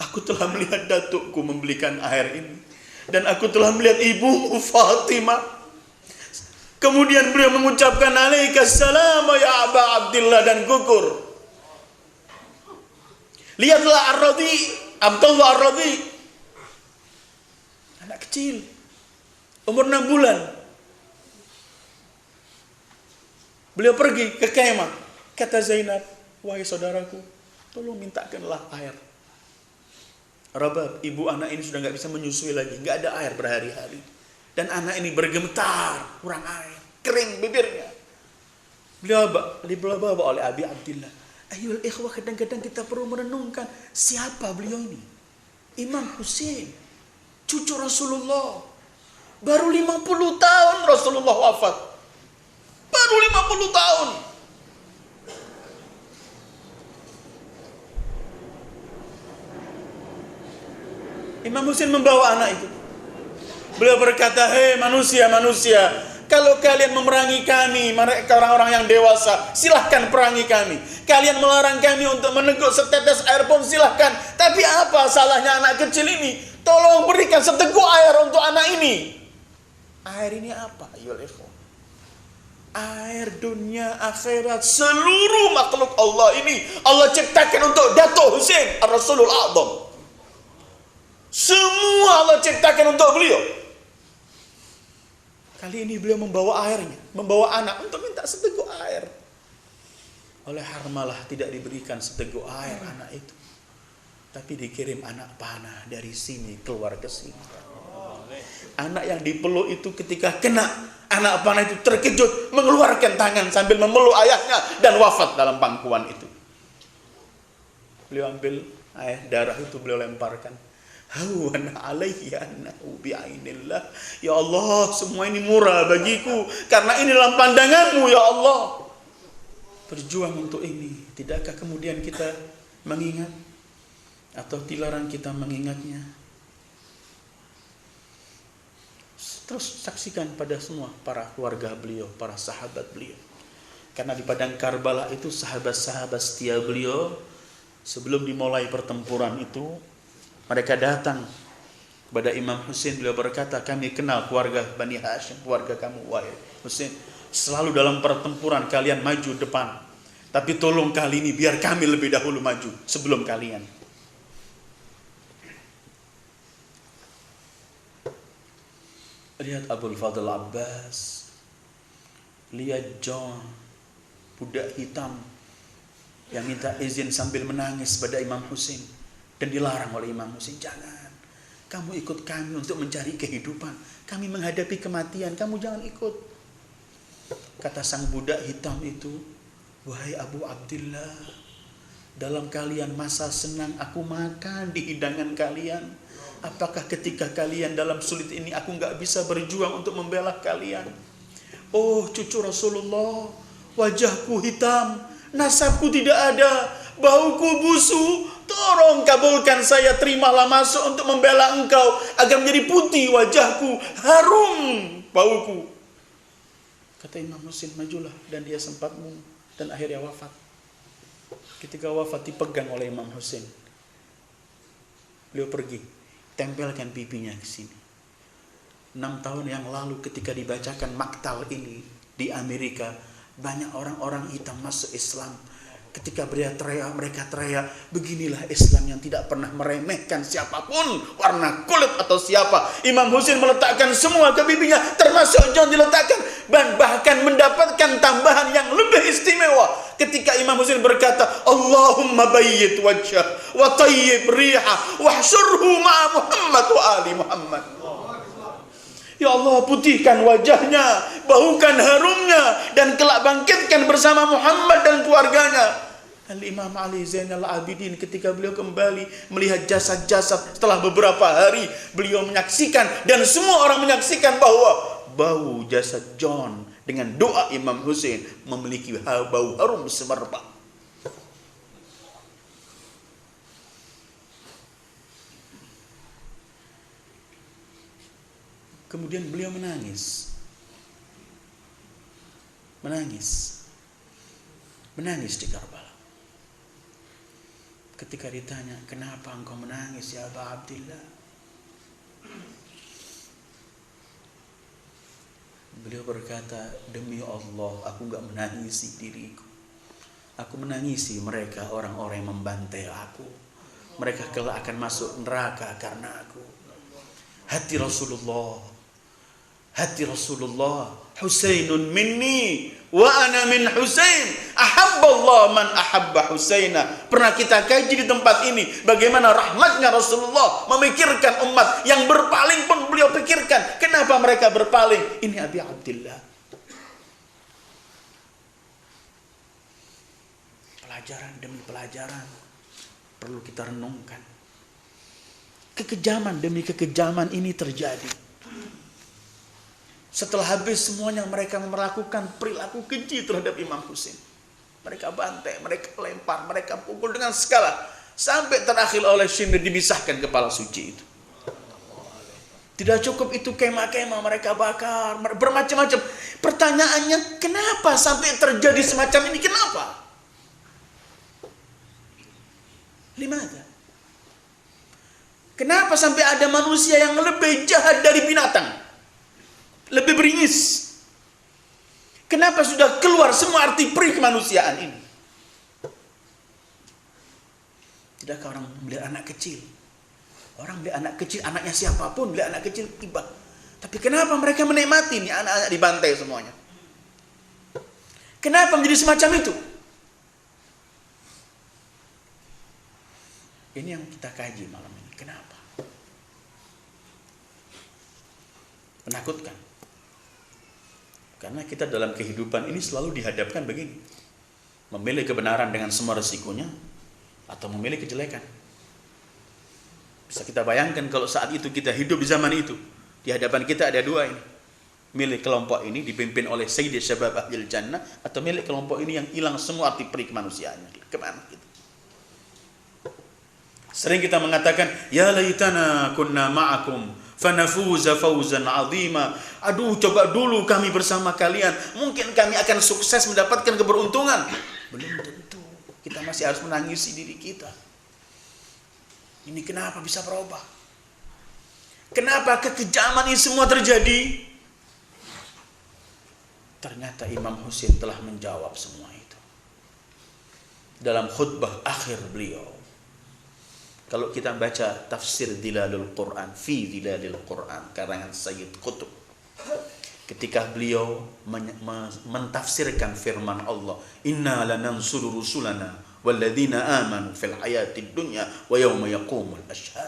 aku telah melihat datukku membelikan air ini, dan aku telah melihat ibumu Fatimah. Kemudian beliau mengucapkan alaikassalam ya Aba Abdillah dan gugur. Lihatlah Ar-Radhi, Abdullah Ar-Radhi, anak kecil, umur 6 bulan. Beliau pergi ke kemah. Kata Zainab, wahai saudaraku, tolong mintakanlah air. Rabab, ibu anak ini sudah gak bisa menyusui lagi, gak ada air berhari-hari. Dan anak ini bergemetar, kurang air, kering bibirnya. Beliau bawa oleh Abi Abdillah. Ayolah ikhwah, kadang-kadang kita perlu merenungkan siapa beliau ini. Imam Husain, cucu Rasulullah. Baru 50 tahun Rasulullah wafat. Baru 50 tahun. Imam Husain membawa anak itu. Beliau berkata, hei manusia, kalau kalian memerangi kami, mereka orang-orang yang dewasa, silahkan perangi kami. Kalian melarang kami untuk meneguk setetes air pun silahkan. Tapi apa salahnya anak kecil ini? Tolong berikan seteguk air untuk anak ini. Air ini apa? Air dunia akhirat seluruh makhluk Allah ini Allah ciptakan untuk Datuk Husain Ar-Rasulul A'zam. Semua Allah ciptakan untuk beliau. Kali ini beliau membawa airnya, membawa anak untuk minta seteguk air. Oleh Harmalah tidak diberikan seteguk air anak itu, tapi dikirim anak panah dari sini keluar ke sini. Anak yang dipeluk itu ketika kena anak panah itu terkejut, mengeluarkan tangan sambil memeluk ayahnya dan wafat dalam pangkuan itu. Beliau ambil air darah itu, beliau lemparkan. Hawan alaihi annahu bi'ainillah. Ya Allah, semua ini murah bagiku karena ini dalam pandanganmu ya Allah. Berjuang untuk ini. Tidakkah kemudian kita mengingat atau dilarang kita mengingatnya? Terus saksikan pada semua para keluarga beliau, para sahabat beliau. Karena di padang Karbala itu sahabat-sahabat setia beliau, sebelum dimulai pertempuran itu, mereka datang kepada Imam Husain. Beliau berkata, kami kenal keluarga Bani Hashim, keluarga kamu wahai Husain. Selalu dalam pertempuran kalian maju depan, tapi tolong kali ini biar kami lebih dahulu maju sebelum kalian. Lihat Abul Fadl Abbas, lihat John, budak hitam yang minta izin sambil menangis pada Imam Husain. Dan dilarang oleh Imam Husain, jangan. Kamu ikut kami untuk mencari kehidupan. Kami menghadapi kematian, kamu jangan ikut. Kata sang budak hitam itu, wahai Abu Abdillah, dalam kalian masa senang aku makan di hidangan kalian. Apakah ketika kalian dalam sulit ini aku gak bisa berjuang untuk membela kalian? Oh cucu Rasulullah, wajahku hitam, nasabku tidak ada, bauku busuk. Tolong kabulkan saya, terimalah masuk untuk membela engkau agar menjadi putih wajahku, harum bauku. Kata Imam Husain, majulah, dan dia sempat dan akhirnya wafat. Ketika wafat dipegang oleh Imam Husain. Beliau pergi, tempelkan pipinya ke sini. 6 tahun yang lalu ketika dibacakan maktal ini di Amerika, banyak orang-orang hitam masuk Islam. Ketika mereka teriak, beginilah Islam yang tidak pernah meremehkan siapapun, warna kulit atau siapa. Imam Husain meletakkan semua ke pipinya, termasuk John diletakkan, dan bahkan mendapatkan tambahan yang lebih istimewa. Ketika Imam Husain berkata, Allahumma bayyit wajhah, wa tayyib riha, wahsyurhu ma'a Muhammad wa ali Muhammad. Ya Allah, putihkan wajahnya, baukan harumnya, dan kelak bangkitkan bersama Muhammad dan keluarganya. Al-Imam Ali Zainal Abidin ketika beliau kembali melihat jasad-jasad setelah beberapa hari, beliau menyaksikan dan semua orang menyaksikan bahwa bau jasad John dengan doa Imam Husain memiliki bau harum semerbak. Kemudian beliau menangis di Karbala. Ketika ditanya, kenapa engkau menangis ya Aba Abdillah? Beliau berkata, demi Allah aku enggak menangisi diriku. Aku menangisi mereka, orang-orang yang membantai aku. Mereka kelak akan masuk neraka karena aku. Hati Rasulullah, Husainun minni wa ana min Husain, ahabballah man ahabba Husaina. Pernah kita kaji di tempat ini bagaimana rahmatnya Rasulullah memikirkan umat yang berpaling pun beliau pikirkan. Kenapa mereka berpaling? Ini Abi Abdillah. Pelajaran demi pelajaran perlu kita renungkan. Kekejaman demi kekejaman ini terjadi. Setelah habis semuanya mereka melakukan perilaku keji terhadap Imam Husain. Mereka bantai, mereka lempar, mereka pukul dengan segala. Sampai terakhir oleh Shindir dipisahkan kepala suci itu. Tidak cukup itu, kemah-kemah mereka bakar, bermacam-macam. Pertanyaannya, kenapa sampai terjadi semacam ini? Kenapa? Limana? Kenapa sampai ada manusia yang lebih jahat dari binatang? Lebih beringis. Kenapa sudah keluar semua arti peri kemanusiaan ini? Tidakkah orang melihat anak kecil? Orang melihat anak kecil, anaknya siapapun, melihat anak kecil tiba. Tapi kenapa mereka menikmati nih anak-anak dibantai semuanya? Kenapa menjadi semacam itu? Ini yang kita kaji malam ini. Kenapa? Menakutkan. Karena kita dalam kehidupan ini selalu dihadapkan begini. Memilih kebenaran dengan semua resikonya, atau memilih kejelekan. Bisa kita bayangkan kalau saat itu kita hidup di zaman itu. Di hadapan kita ada dua ini. Milih kelompok ini dipimpin oleh Sayyidi Syabab Ahlil Jannah, atau milih kelompok ini yang hilang semua arti peri kemanusiaannya. Kemana kita? Sering kita mengatakan, ya laitana kunna ma'akum fanafuza fawzan azima. Aduh, coba dulu kami bersama kalian, mungkin kami akan sukses mendapatkan keberuntungan. Belum tentu. Kita masih harus menangisi diri kita. Ini kenapa bisa berubah? Kenapa kekejaman ini semua terjadi? Ternyata Imam Husain telah menjawab semua itu dalam khutbah akhir beliau. Kalau kita baca tafsir Dilalul Quran, fi Dilalul Quran karangan Sayyid Qutb, ketika beliau mentafsirkan firman Allah, inna lanansuru rusulana walladzina amanu fil hayatid dunya wa yauma yaqumul ashhad.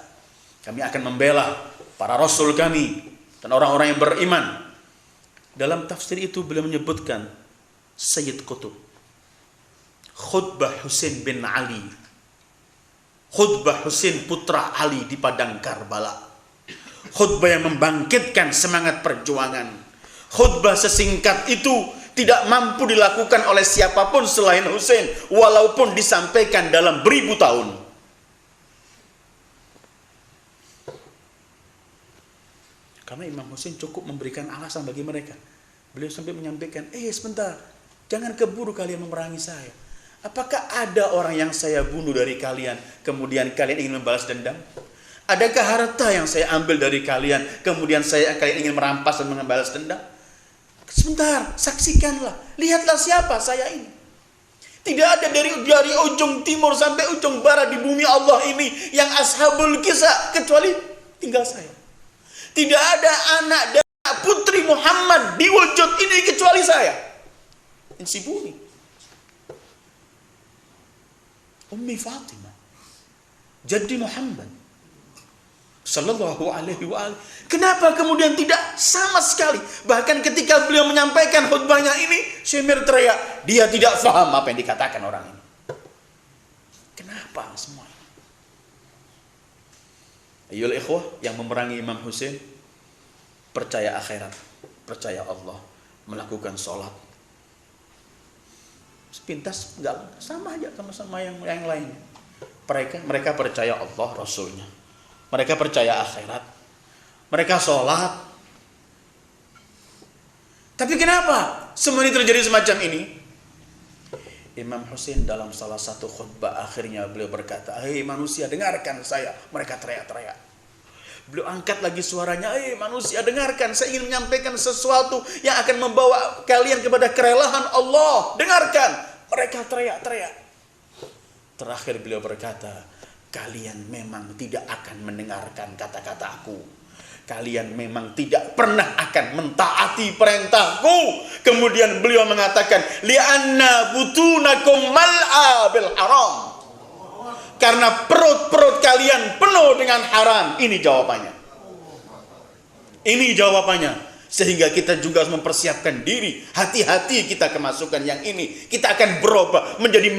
Kami akan membela para rasul kami dan orang-orang yang beriman. Dalam tafsir itu beliau menyebutkan Sayyid Qutb, khutbah Husain bin Ali, khutbah Husain putra Ali di padang Karbala, khutbah yang membangkitkan semangat perjuangan. Khutbah sesingkat itu tidak mampu dilakukan oleh siapapun selain Husain, walaupun disampaikan dalam beribu tahun. Karena Imam Husain cukup memberikan alasan bagi mereka. Beliau sampai menyampaikan, sebentar, jangan keburu kalian memerangi saya. Apakah ada orang yang saya bunuh dari kalian, kemudian kalian ingin membalas dendam? Adakah harta yang saya ambil dari kalian, kemudian kalian ingin merampas dan membalas dendam? Sebentar, saksikanlah, lihatlah siapa saya ini. Tidak ada dari ujung timur sampai ujung barat di bumi Allah ini yang ashabul kisah kecuali tinggal saya. Tidak ada anak dan putri Muhammad di wujud ini kecuali saya. Si bumi. Ummi Fatimah, Jaddi Muhammad sallallahu alaihi wa alihi. Kenapa kemudian tidak sama sekali? Bahkan ketika beliau menyampaikan khutbahnya ini, Syemir teriak, dia tidak paham apa yang dikatakan orang ini. Kenapa semua ini? Ayyul ikhwah, yang memerangi Imam Husain percaya akhirat, percaya Allah, melakukan sholat. Sepintas enggak sama aja sama yang lainnya. Mereka percaya Allah, Rasulnya. Mereka percaya akhirat. Mereka sholat. Tapi kenapa semua ini terjadi semacam ini? Imam Husain dalam salah satu khutbah akhirnya beliau berkata, "Hei manusia, dengarkan saya." Mereka teriak-teriak. Beliau angkat lagi suaranya, "Hei manusia, dengarkan, saya ingin menyampaikan sesuatu yang akan membawa kalian kepada kerelaan Allah. Dengarkan." Mereka teriak-teriak. Terakhir beliau berkata, "Kalian memang tidak akan mendengarkan kata-kataku. Kalian memang tidak pernah akan mentaati perintahku." Kemudian beliau mengatakan, "Li'anna butunakum mal'a bil haram." Karena perut-perut kalian penuh dengan haram. Ini jawabannya. Ini jawabannya. Sehingga kita juga harus mempersiapkan diri. Hati-hati kita kemasukan yang ini. Kita akan berubah menjadi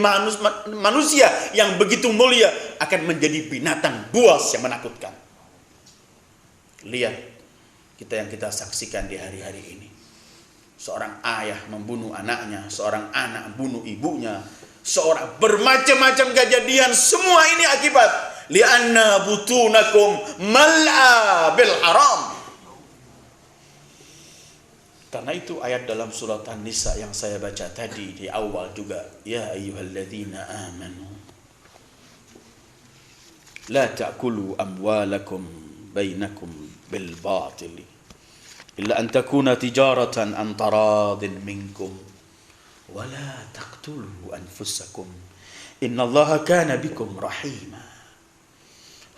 manusia yang begitu mulia. Akan menjadi binatang buas yang menakutkan. Lihat yang kita saksikan di hari-hari ini. Seorang ayah membunuh anaknya. Seorang anak membunuh ibunya. Seorang bermacam-macam kejadian. Semua ini akibat li'anna butunakum mal'a bil haram. Karena itu ayat dalam surat An-Nisa yang saya baca tadi di awal juga, ya ayyuhalladzina amanu la ta'kulu amwalakum bainakum bil batil illa an takuna tijaratan an taradin minkum wa la taqtulu anfusakum innallaha kana bikum rahima.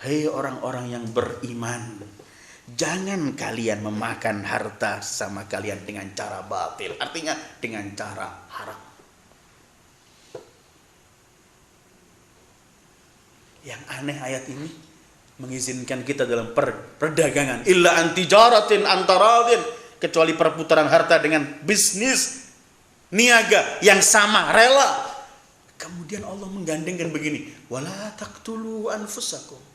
Hai orang-orang yang beriman, jangan kalian memakan harta sama kalian dengan cara batil. Artinya dengan cara haram. Yang aneh ayat ini mengizinkan kita dalam perdagangan. Illa antijaratin antaradin. Kecuali perputaran harta dengan bisnis niaga yang sama, rela. Kemudian Allah menggandengkan begini. Wala taqtulu anfusakum.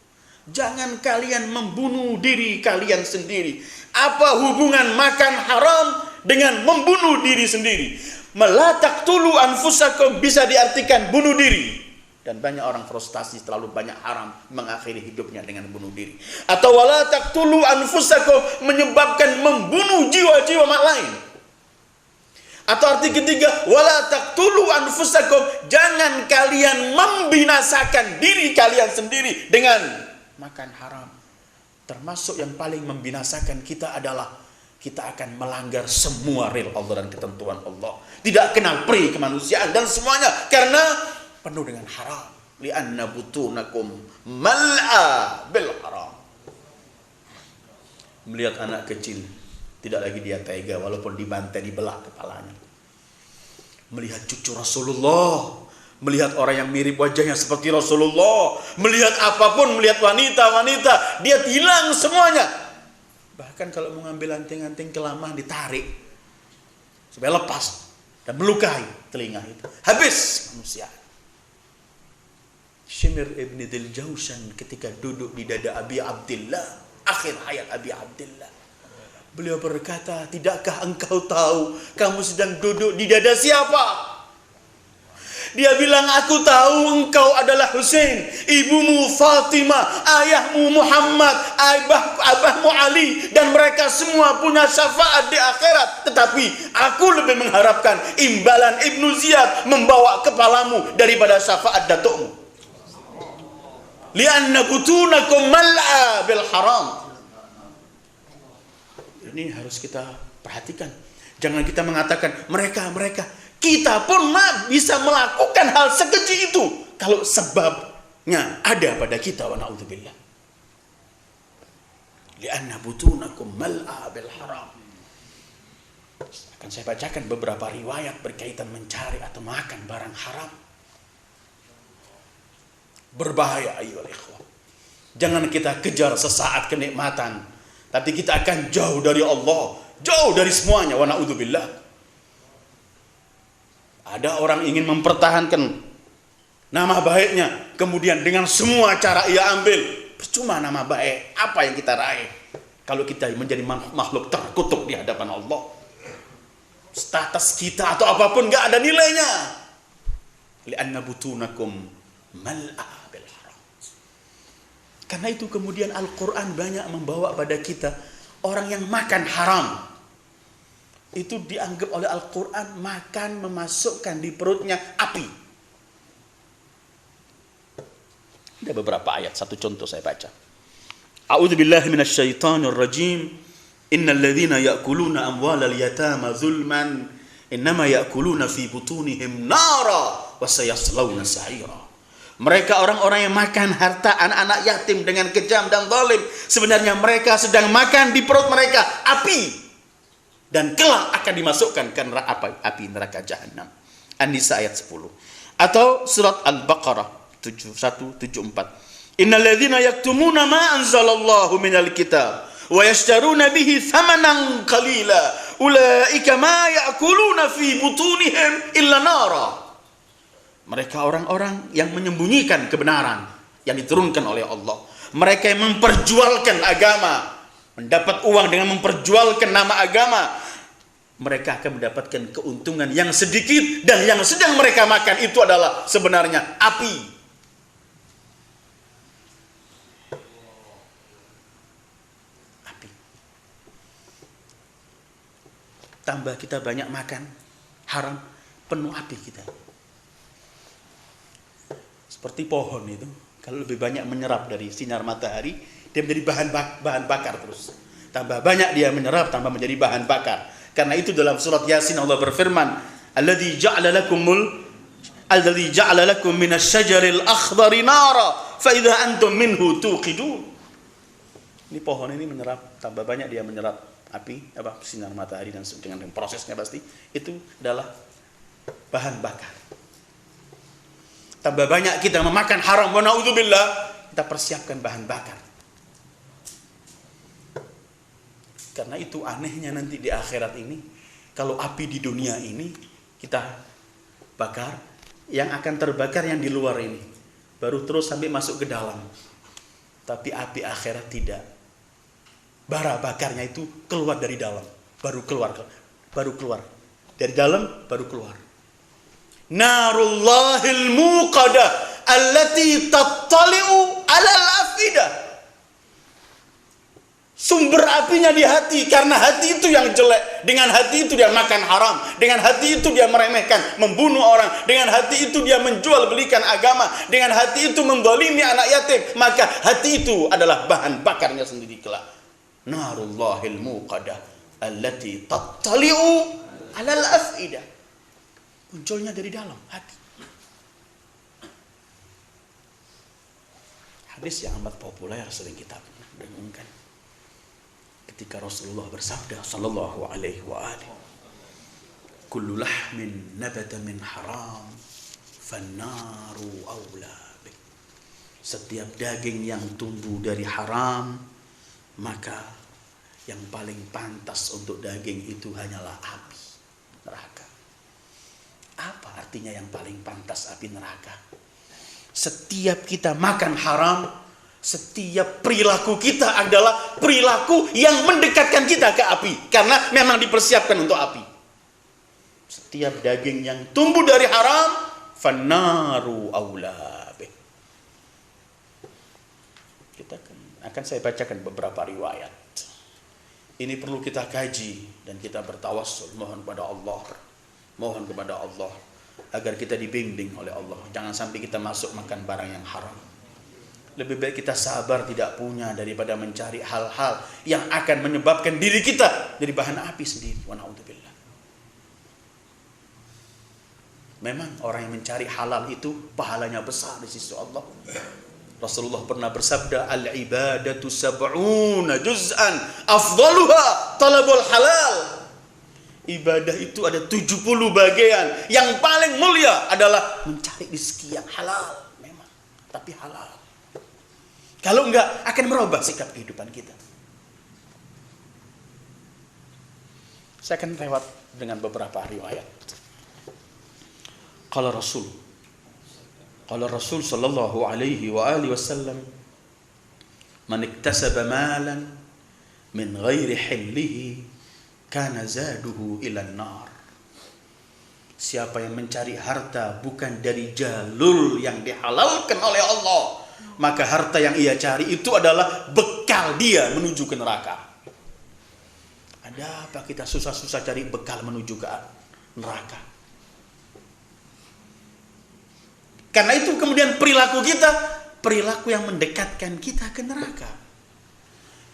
Jangan kalian membunuh diri kalian sendiri. Apa hubungan makan haram dengan membunuh diri sendiri? La taqtulu anfusakum bisa diartikan bunuh diri. Dan banyak orang frustasi terlalu banyak haram mengakhiri hidupnya dengan bunuh diri. Atau wala taqtulu anfusakum menyebabkan membunuh jiwa-jiwa lain. Atau arti ketiga, wala taqtulu anfusakum, jangan kalian membinasakan diri kalian sendiri dengan makan haram. Termasuk yang paling membinasakan kita adalah kita akan melanggar semua rel Allah dan ketentuan Allah. Tidak kenal pri kemanusiaan dan semuanya karena penuh dengan haram. Li'anna butunakum mal'a bil haram. Melihat anak kecil, tidak lagi dia tega walaupun dibantai, dibelah kepalanya. Melihat cucu Rasulullah, melihat orang yang mirip wajahnya seperti Rasulullah, melihat apapun, melihat wanita-wanita, dia hilang semuanya. Bahkan kalau mengambil anting-anting kelamaan ditarik supaya lepas dan melukai telinga itu. Habis manusia. Syimir ibn Dzil Jausan ketika duduk di dada Abi Abdillah, akhir hayat Abi Abdillah, beliau berkata, tidakkah engkau tahu kamu sedang duduk di dada siapa? Dia bilang, aku tahu engkau adalah adalah Husain, ibumu Fatimah, ayahmu Muhammad, abahmu Ali, dan mereka semua punya syafaat di akhirat. Tetapi aku lebih mengharapkan imbalan Ibnu Ziyad membawa kepalamu daripada syafaat datukmu. Lianna butunakum mal'a bil haram. Ini harus kita perhatikan. Jangan kita mengatakan mereka. Kita pun bisa melakukan hal sekeji itu kalau sebabnya ada pada kita, wa na'udzubillah. Lianna butunakum mal'a bil haram. Akan saya bacakan beberapa riwayat berkaitan mencari atau makan barang haram. Berbahaya ayyuhal ikhwah. Jangan kita kejar sesaat kenikmatan, tapi kita akan jauh dari Allah, jauh dari semuanya, wa na'udzubillah. Ada orang ingin mempertahankan nama baiknya, kemudian dengan semua cara ia ambil. Percuma nama baik, apa yang kita raih kalau kita menjadi makhluk terkutuk di hadapan Allah? Status kita atau apapun gak ada nilainya. Lianna butunakum mal'a bil haram. Karena itu kemudian Al-Quran banyak membawa pada kita orang yang makan haram. Itu dianggap oleh Al-Quran makan memasukkan di perutnya api. Ada beberapa ayat, satu contoh saya baca. A'udzubillahi minasyaitonir rajim. Innal ladzina ya'kuluna amwalal yatama zulman innama ya'kuluna fi butunihim nara wa sayaslawna sa'ira. Mereka orang-orang yang makan harta anak-anak yatim dengan kejam dan zalim, sebenarnya mereka sedang makan di perut mereka api. Dan kelak akan dimasukkan ke api neraka jahanam. An-Nisa ayat 10. Atau surat Al-Baqarah 7174. Innal ladzina yaktumuna ma anzalallahu minal kitab wa yashtaruna bihi thamanan qalila ulaika ma ya'kuluna fi butunihim illa nara. Mereka orang-orang yang menyembunyikan kebenaran yang diturunkan oleh Allah. Mereka yang memperjualkan agama, mendapat uang dengan memperjualkan nama agama, mereka akan mendapatkan keuntungan yang sedikit, dan yang sedang mereka makan itu adalah sebenarnya api. Api. Tambah kita banyak makan haram, penuh api kita. Seperti pohon itu, kalau lebih banyak menyerap dari sinar matahari, dia menjadi bahan bakar terus. Tambah banyak dia menyerap, tambah menjadi bahan bakar. Karena itu dalam surat Yasin Allah berfirman, "Alladzi ja'ala lakum minasy-syajaril akhdari nara, fa idza antum minhu tuqidun." Ini pohon ini menyerap, tambah banyak dia menyerap api, sinar matahari, dan dengan prosesnya pasti itu adalah bahan bakar. Tambah banyak kita memakan haram, wa na'udzubillah, kita persiapkan bahan bakar. Karena itu anehnya nanti di akhirat ini, kalau api di dunia ini kita bakar, yang akan terbakar yang di luar ini, baru terus sampai masuk ke dalam. Tapi api akhirat tidak. Bara bakarnya itu keluar dari dalam, baru keluar. Dari dalam baru keluar. Narullahil muqadah allati tattali'u 'alal afidah. Sumber apinya di hati, karena hati itu yang jelek. Dengan hati itu dia makan haram, dengan hati itu dia meremehkan, membunuh orang, dengan hati itu dia menjual belikan agama, dengan hati itu menzalimi anak yatim, maka hati itu adalah bahan bakarnya sendiri kelak. Narullahil muqadah allati tattali'u 'alal afidah. Munculnya dari dalam hati. Hadis yang amat populer sering kita dengungkan. Ketika Rasulullah bersabda sallallahu alaihi wa alihi, kullu lahmin nabata min haram fannaru aula bih. Setiap daging yang tumbuh dari haram, maka yang paling pantas untuk daging itu hanyalah api neraka. Apa artinya yang paling pantas api neraka? Setiap kita makan haram, setiap perilaku kita adalah perilaku yang mendekatkan kita ke api, karena memang dipersiapkan untuk api. Setiap daging yang tumbuh dari haram, fannaru aula bih. Akan saya bacakan beberapa riwayat. Ini perlu kita kaji dan kita bertawassul, mohon kepada Allah agar kita dibimbing oleh Allah. Jangan sampai kita masuk makan barang yang haram. Lebih baik kita sabar tidak punya daripada mencari hal-hal yang akan menyebabkan diri kita jadi bahan api sendiri. Wa na'udzubillah. Memang orang yang mencari halal itu pahalanya besar di sisi Allah. Rasulullah pernah bersabda, al-ibadatu sab'una juz'an afdaluha talabul halal. Ibadah itu ada 70 bagian. Yang paling mulia adalah mencari rezeki yang halal. Memang, tapi halal. Kalau enggak, akan merubah sikap kehidupan kita. Saya akan lewat dengan beberapa riwayat. Qala Rasul sallallahu alaihi wa alihi wasallam, man iktasaba malan min ghairi hillihi kana zaduhu ila nar. Siapa yang mencari harta bukan dari jalur yang dihalalkan oleh Allah, maka harta yang ia cari itu adalah bekal dia menuju ke neraka. Ada apa kita susah-susah cari bekal menuju ke neraka? Karena itu kemudian perilaku kita, perilaku yang mendekatkan kita ke neraka.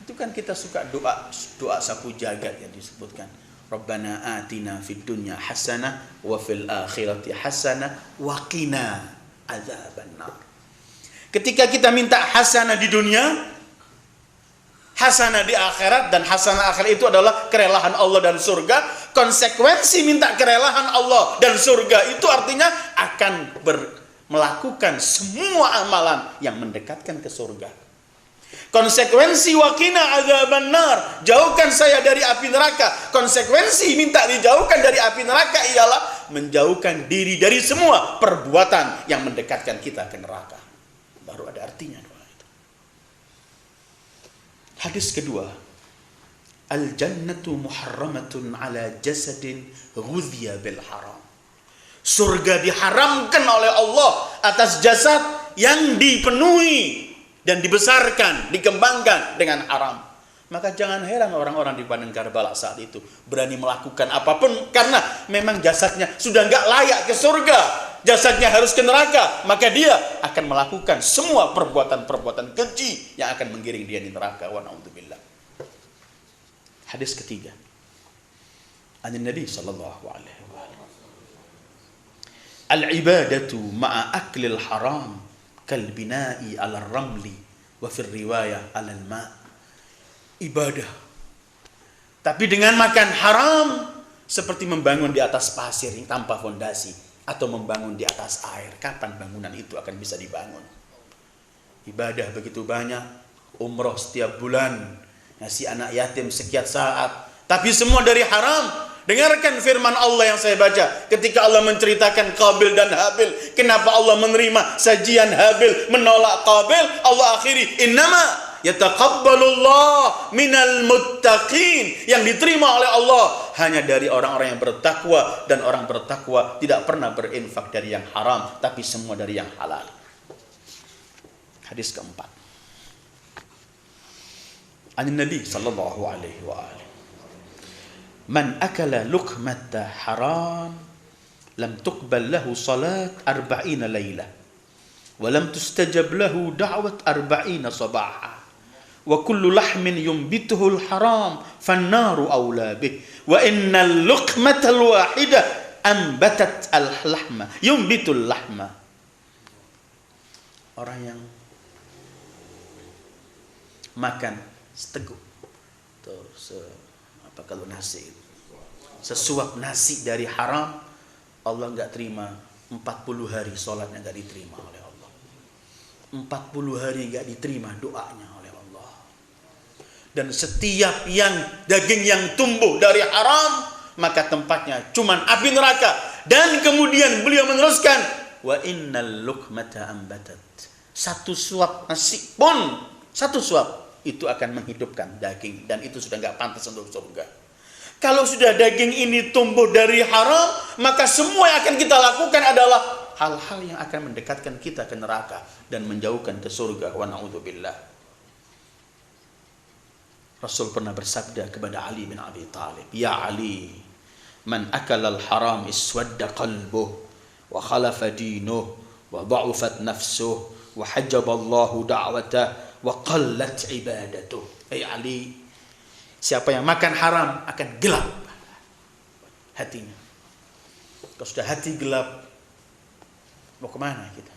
Itu kan kita suka doa sapu jagat yang disebutkan. Rabbana atina fid dunya hasanah wa fil akhirati hasanah wa qina adzabannar. Ketika kita minta hasanah di dunia, hasanah di akhirat, dan hasanah akhirat itu adalah kerelaan Allah dan surga. Konsekuensi minta kerelaan Allah dan surga itu artinya akan melakukan semua amalan yang mendekatkan ke surga. Konsekuensi waqina adzabannar, jauhkan saya dari api neraka. Konsekuensi minta dijauhkan dari api neraka ialah menjauhkan diri dari semua perbuatan yang mendekatkan kita ke neraka. Baru ada artinya doa itu. Hadis kedua, al-jannatu muharramatun ala jasadin ghudhiya bil haram. Surga diharamkan oleh Allah atas jasad yang dipenuhi dan dibesarkan, dikembangkan dengan haram. Maka jangan heran orang-orang di Padang Karbala saat itu berani melakukan apapun karena memang jasadnya sudah enggak layak ke surga. Jasadnya harus ke neraka, maka dia akan melakukan semua perbuatan-perbuatan keji yang akan menggiring dia di neraka. Wa na'udzubillah. Hadis ketiga. An Nabi sallallahu alaihi wasallam. Al-ibadatu ma'a aklil haram kal bina'i 'ala ramli wa fi riwayah 'ala al-ma'. Ibadah tapi dengan makan haram seperti membangun di atas pasir yang tanpa fondasi atau membangun di atas air. Kapan bangunan itu akan bisa dibangun? Ibadah begitu banyak, umroh setiap bulan, ngasih anak yatim sekian saat, tapi semua dari haram. Dengarkan firman Allah yang saya baca ketika Allah menceritakan Qabil dan Habil. Kenapa Allah menerima sajian Habil, menolak Qabil? Allah akhiri, innama yataqabbalullah minal muttaqin. Yang diterima oleh Allah hanya dari orang-orang yang bertakwa, dan orang bertakwa tidak pernah berinfak dari yang haram, tapi semua dari yang halal. Hadis keempat. An Nabi sallallahu alaihi wa alihi. Man akala luqmata haram lam tuqbal lahu salat 40 laylah wa lam tustajab lahu da'wat 40 sabaha wa kullu lahmin yumbituhu al-haram fan-naru awla bih wa innal luqmata al-wahidah ambatat al-lahma yumbitul lahma. Orang yang makan seteguk atau apa kalau nasi, sesuap nasi dari haram, Allah enggak terima 40 hari sholatnya enggak diterima oleh Allah. 40 hari enggak diterima doanya oleh Allah. Dan setiap yang daging yang tumbuh dari haram, maka tempatnya cuman api neraka. Dan kemudian beliau meneruskan, wa innal luqmata ambatat. Satu suap nasi pun, satu suap itu akan menghidupkan daging, dan itu sudah enggak pantas untuk surga. Kalau sudah daging ini tumbuh dari haram, maka semua yang akan kita lakukan adalah hal-hal yang akan mendekatkan kita ke neraka dan menjauhkan ke surga. Wa na'udzubillah. Rasul pernah bersabda kepada Ali bin Abi Thalib, "Ya Ali, man akala al-haram iswadda qalbuh wa khalafa dinuh wa dha'ufat nafsuh wa hajjaballahu da'watah wa qallat ibadatuh." Hey Ali, siapa yang makan haram akan gelap hatinya. Kalau sudah hati gelap, mau kemana kita?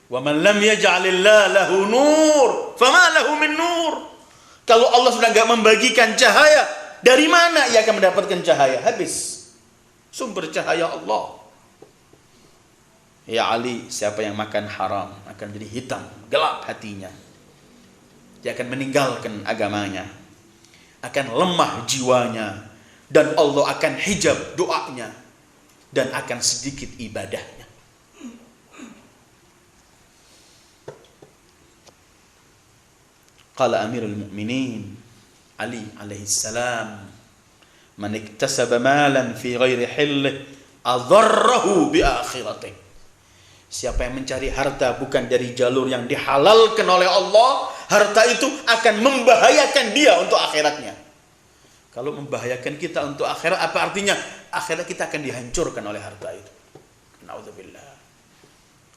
Wa man lam yaj'alillahu lahu nur, fama lahu min nur. Kalau Allah sudah enggak membagikan cahaya, dari mana ia akan mendapatkan cahaya? Habis sumber cahaya Allah. Ya Ali, siapa yang makan haram akan jadi hitam, gelap hatinya. Dia akan meninggalkan agamanya, akan lemah jiwanya, dan Allah akan hijab doanya, dan akan sedikit ibadahnya. Qala Amirul Mu'minin Ali alaihi salam, "Man iktasaba malan fi ghairi hillih adharrahu bi akhiratihi." Siapa yang mencari harta bukan dari jalur yang dihalalkan oleh Allah, harta itu akan membahayakan dia untuk akhiratnya. Kalau membahayakan kita untuk akhirat, apa artinya? Akhirat kita akan dihancurkan oleh harta itu. Na'udzubillah.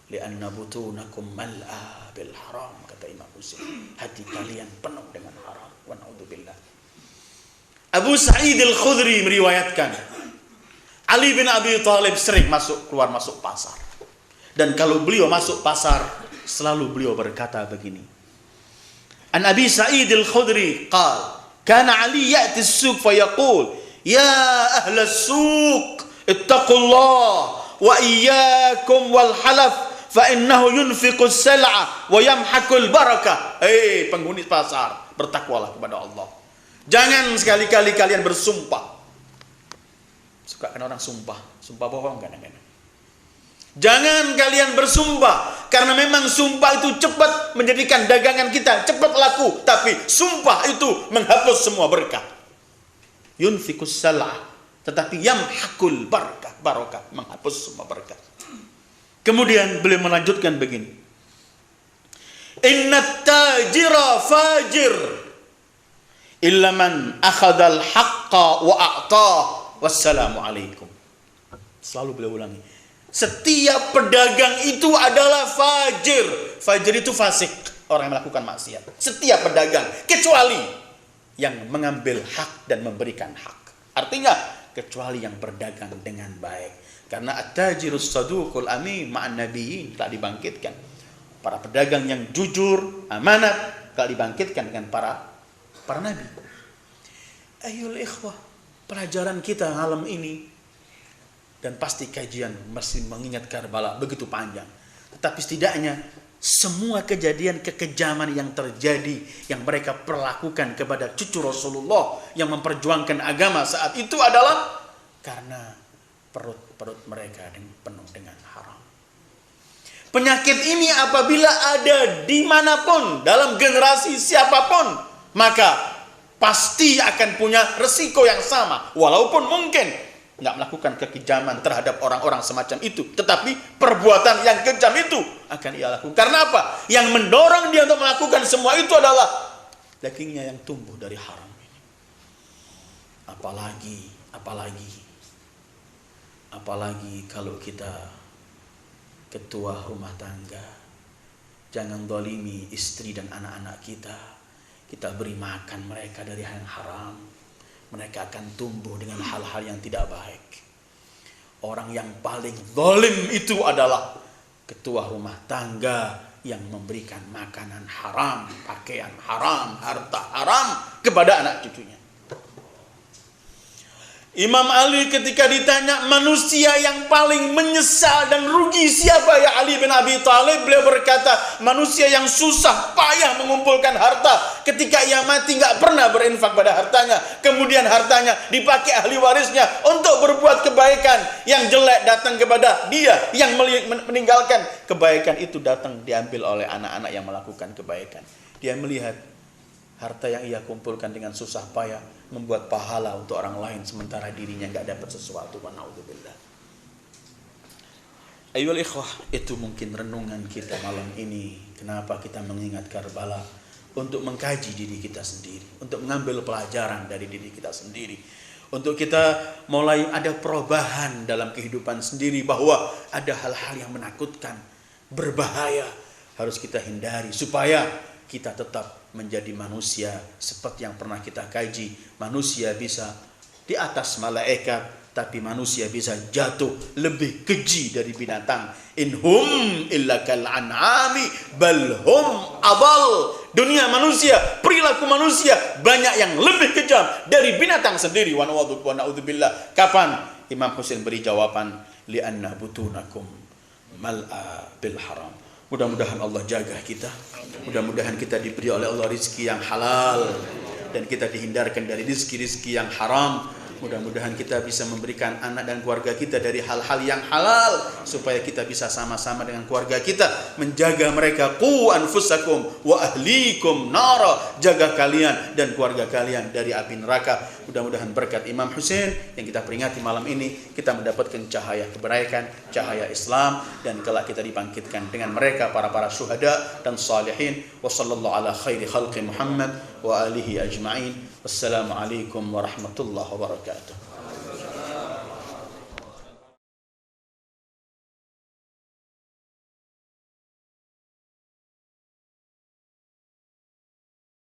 Li'anna butunakum mal'a bil haram, kata Imam Muslim. Hati kalian penuh dengan haram. Wa na'udzubillah. Abu Sa'id al-Khudri meriwayatkan, Ali bin Abi Thalib sering keluar masuk pasar. Dan kalau beliau masuk pasar, selalu beliau berkata begini. An Abi Sa'id al-Khudri qala, kana Ali ya'ti as-suq fa yaqul, ya ahla as-suq ittaqullah wa iyyakum wal halaf fa innahu yunfiqu as-sal'a wa yamhaku al-barakah. Hei penghuni pasar, bertakwalah kepada Allah. Jangan sekali-kali kalian bersumpah. Suka kan orang sumpah bohong kadang-kadang. Jangan kalian bersumpah, karena memang sumpah itu cepat menjadikan dagangan kita cepat laku, tapi sumpah itu menghapus semua berkah. Yunfikus salah, tetapi yamhakul barakah, menghapus semua berkah. Kemudian beliau melanjutkan begini. Innat tajira fajir illa man akhadal haqqa wa a'tah, wassalamu alaikum. Selalu beliau ulangi. Setiap pedagang itu adalah fajir. Fajir itu fasik, orang yang melakukan maksiat. Setiap pedagang, kecuali yang mengambil hak dan memberikan hak. Artinya, kecuali yang berdagang dengan baik. Karena at-tajirus saduqul amin ma'an nabiyyin telah dibangkitkan. Para pedagang yang jujur, amanat telah dibangkitkan dengan para nabi. Ayyul ikhwah, pelajaran kita malam ini, dan pasti kajian masih mengingat Karbala begitu panjang. Tetapi setidaknya semua kejadian kekejaman yang terjadi, yang mereka perlakukan kepada cucu Rasulullah yang memperjuangkan agama saat itu adalah karena perut mereka penuh dengan haram. Penyakit ini apabila ada dimanapun, dalam generasi siapapun, maka pasti akan punya resiko yang sama. Walaupun mungkin nggak melakukan kekejaman terhadap orang-orang semacam itu, tetapi perbuatan yang kejam itu akan ia lakukan. Karena apa? Yang mendorong dia untuk melakukan semua itu adalah dagingnya yang tumbuh dari haram ini. Apalagi kalau kita ketua rumah tangga, jangan zalimi istri dan anak-anak kita. Kita beri makan mereka dari yang haram. Mereka akan tumbuh dengan hal-hal yang tidak baik. Orang yang paling zalim itu adalah ketua rumah tangga yang memberikan makanan haram, pakaian haram, harta haram kepada anak cucunya. Imam Ali ketika ditanya manusia yang paling menyesal dan rugi siapa ya Ali bin Abi Thalib, beliau berkata manusia yang susah payah mengumpulkan harta, ketika ia mati nggak pernah berinfak pada hartanya, kemudian hartanya dipakai ahli warisnya untuk berbuat kebaikan, yang jelek datang kepada dia, yang meninggalkan kebaikan itu datang diambil oleh anak-anak yang melakukan kebaikan. Dia melihat harta yang ia kumpulkan dengan susah payah membuat pahala untuk orang lain, sementara dirinya nggak dapat sesuatu. Wa na'udzubillah. Ayolah ikhwah, itu mungkin renungan kita malam ini. Kenapa kita mengingat Karbala? Untuk mengkaji diri kita sendiri, untuk mengambil pelajaran dari diri kita sendiri, untuk kita mulai ada perubahan dalam kehidupan sendiri, bahwa ada hal-hal yang menakutkan, berbahaya, harus kita hindari supaya kita tetap menjadi manusia seperti yang pernah kita kaji. Manusia bisa di atas malaikat, tapi manusia bisa jatuh lebih keji dari binatang. Inhum illa kal an'ami bal hum adall. Dunia manusia, perilaku manusia banyak yang lebih kejam dari binatang sendiri. Wa na'udzubillah. Kapan Imam Husain beri jawaban? Li'anna butunakum mal'a bil haram. Mudah-mudahan Allah jaga kita. Mudah-mudahan kita diberi oleh Allah rizki yang halal, dan kita dihindarkan dari rizki-rizki yang haram. Mudah-mudahan kita bisa memberikan anak dan keluarga kita dari hal-hal yang halal, supaya kita bisa sama-sama dengan keluarga kita menjaga mereka. Qu anfusakum wa ahlikum nara. Jaga kalian dan keluarga kalian dari api neraka. Mudah-mudahan berkat Imam Husain yang kita peringati malam ini, kita mendapatkan cahaya kebaikan, cahaya Islam, dan kelak kita dibangkitkan dengan mereka, para syuhada dan salihin. Wa sallallahu ala khairi khalqi Muhammad wa alihi ajma'in. Wassalamualaikum warahmatullahi wabarakatuh.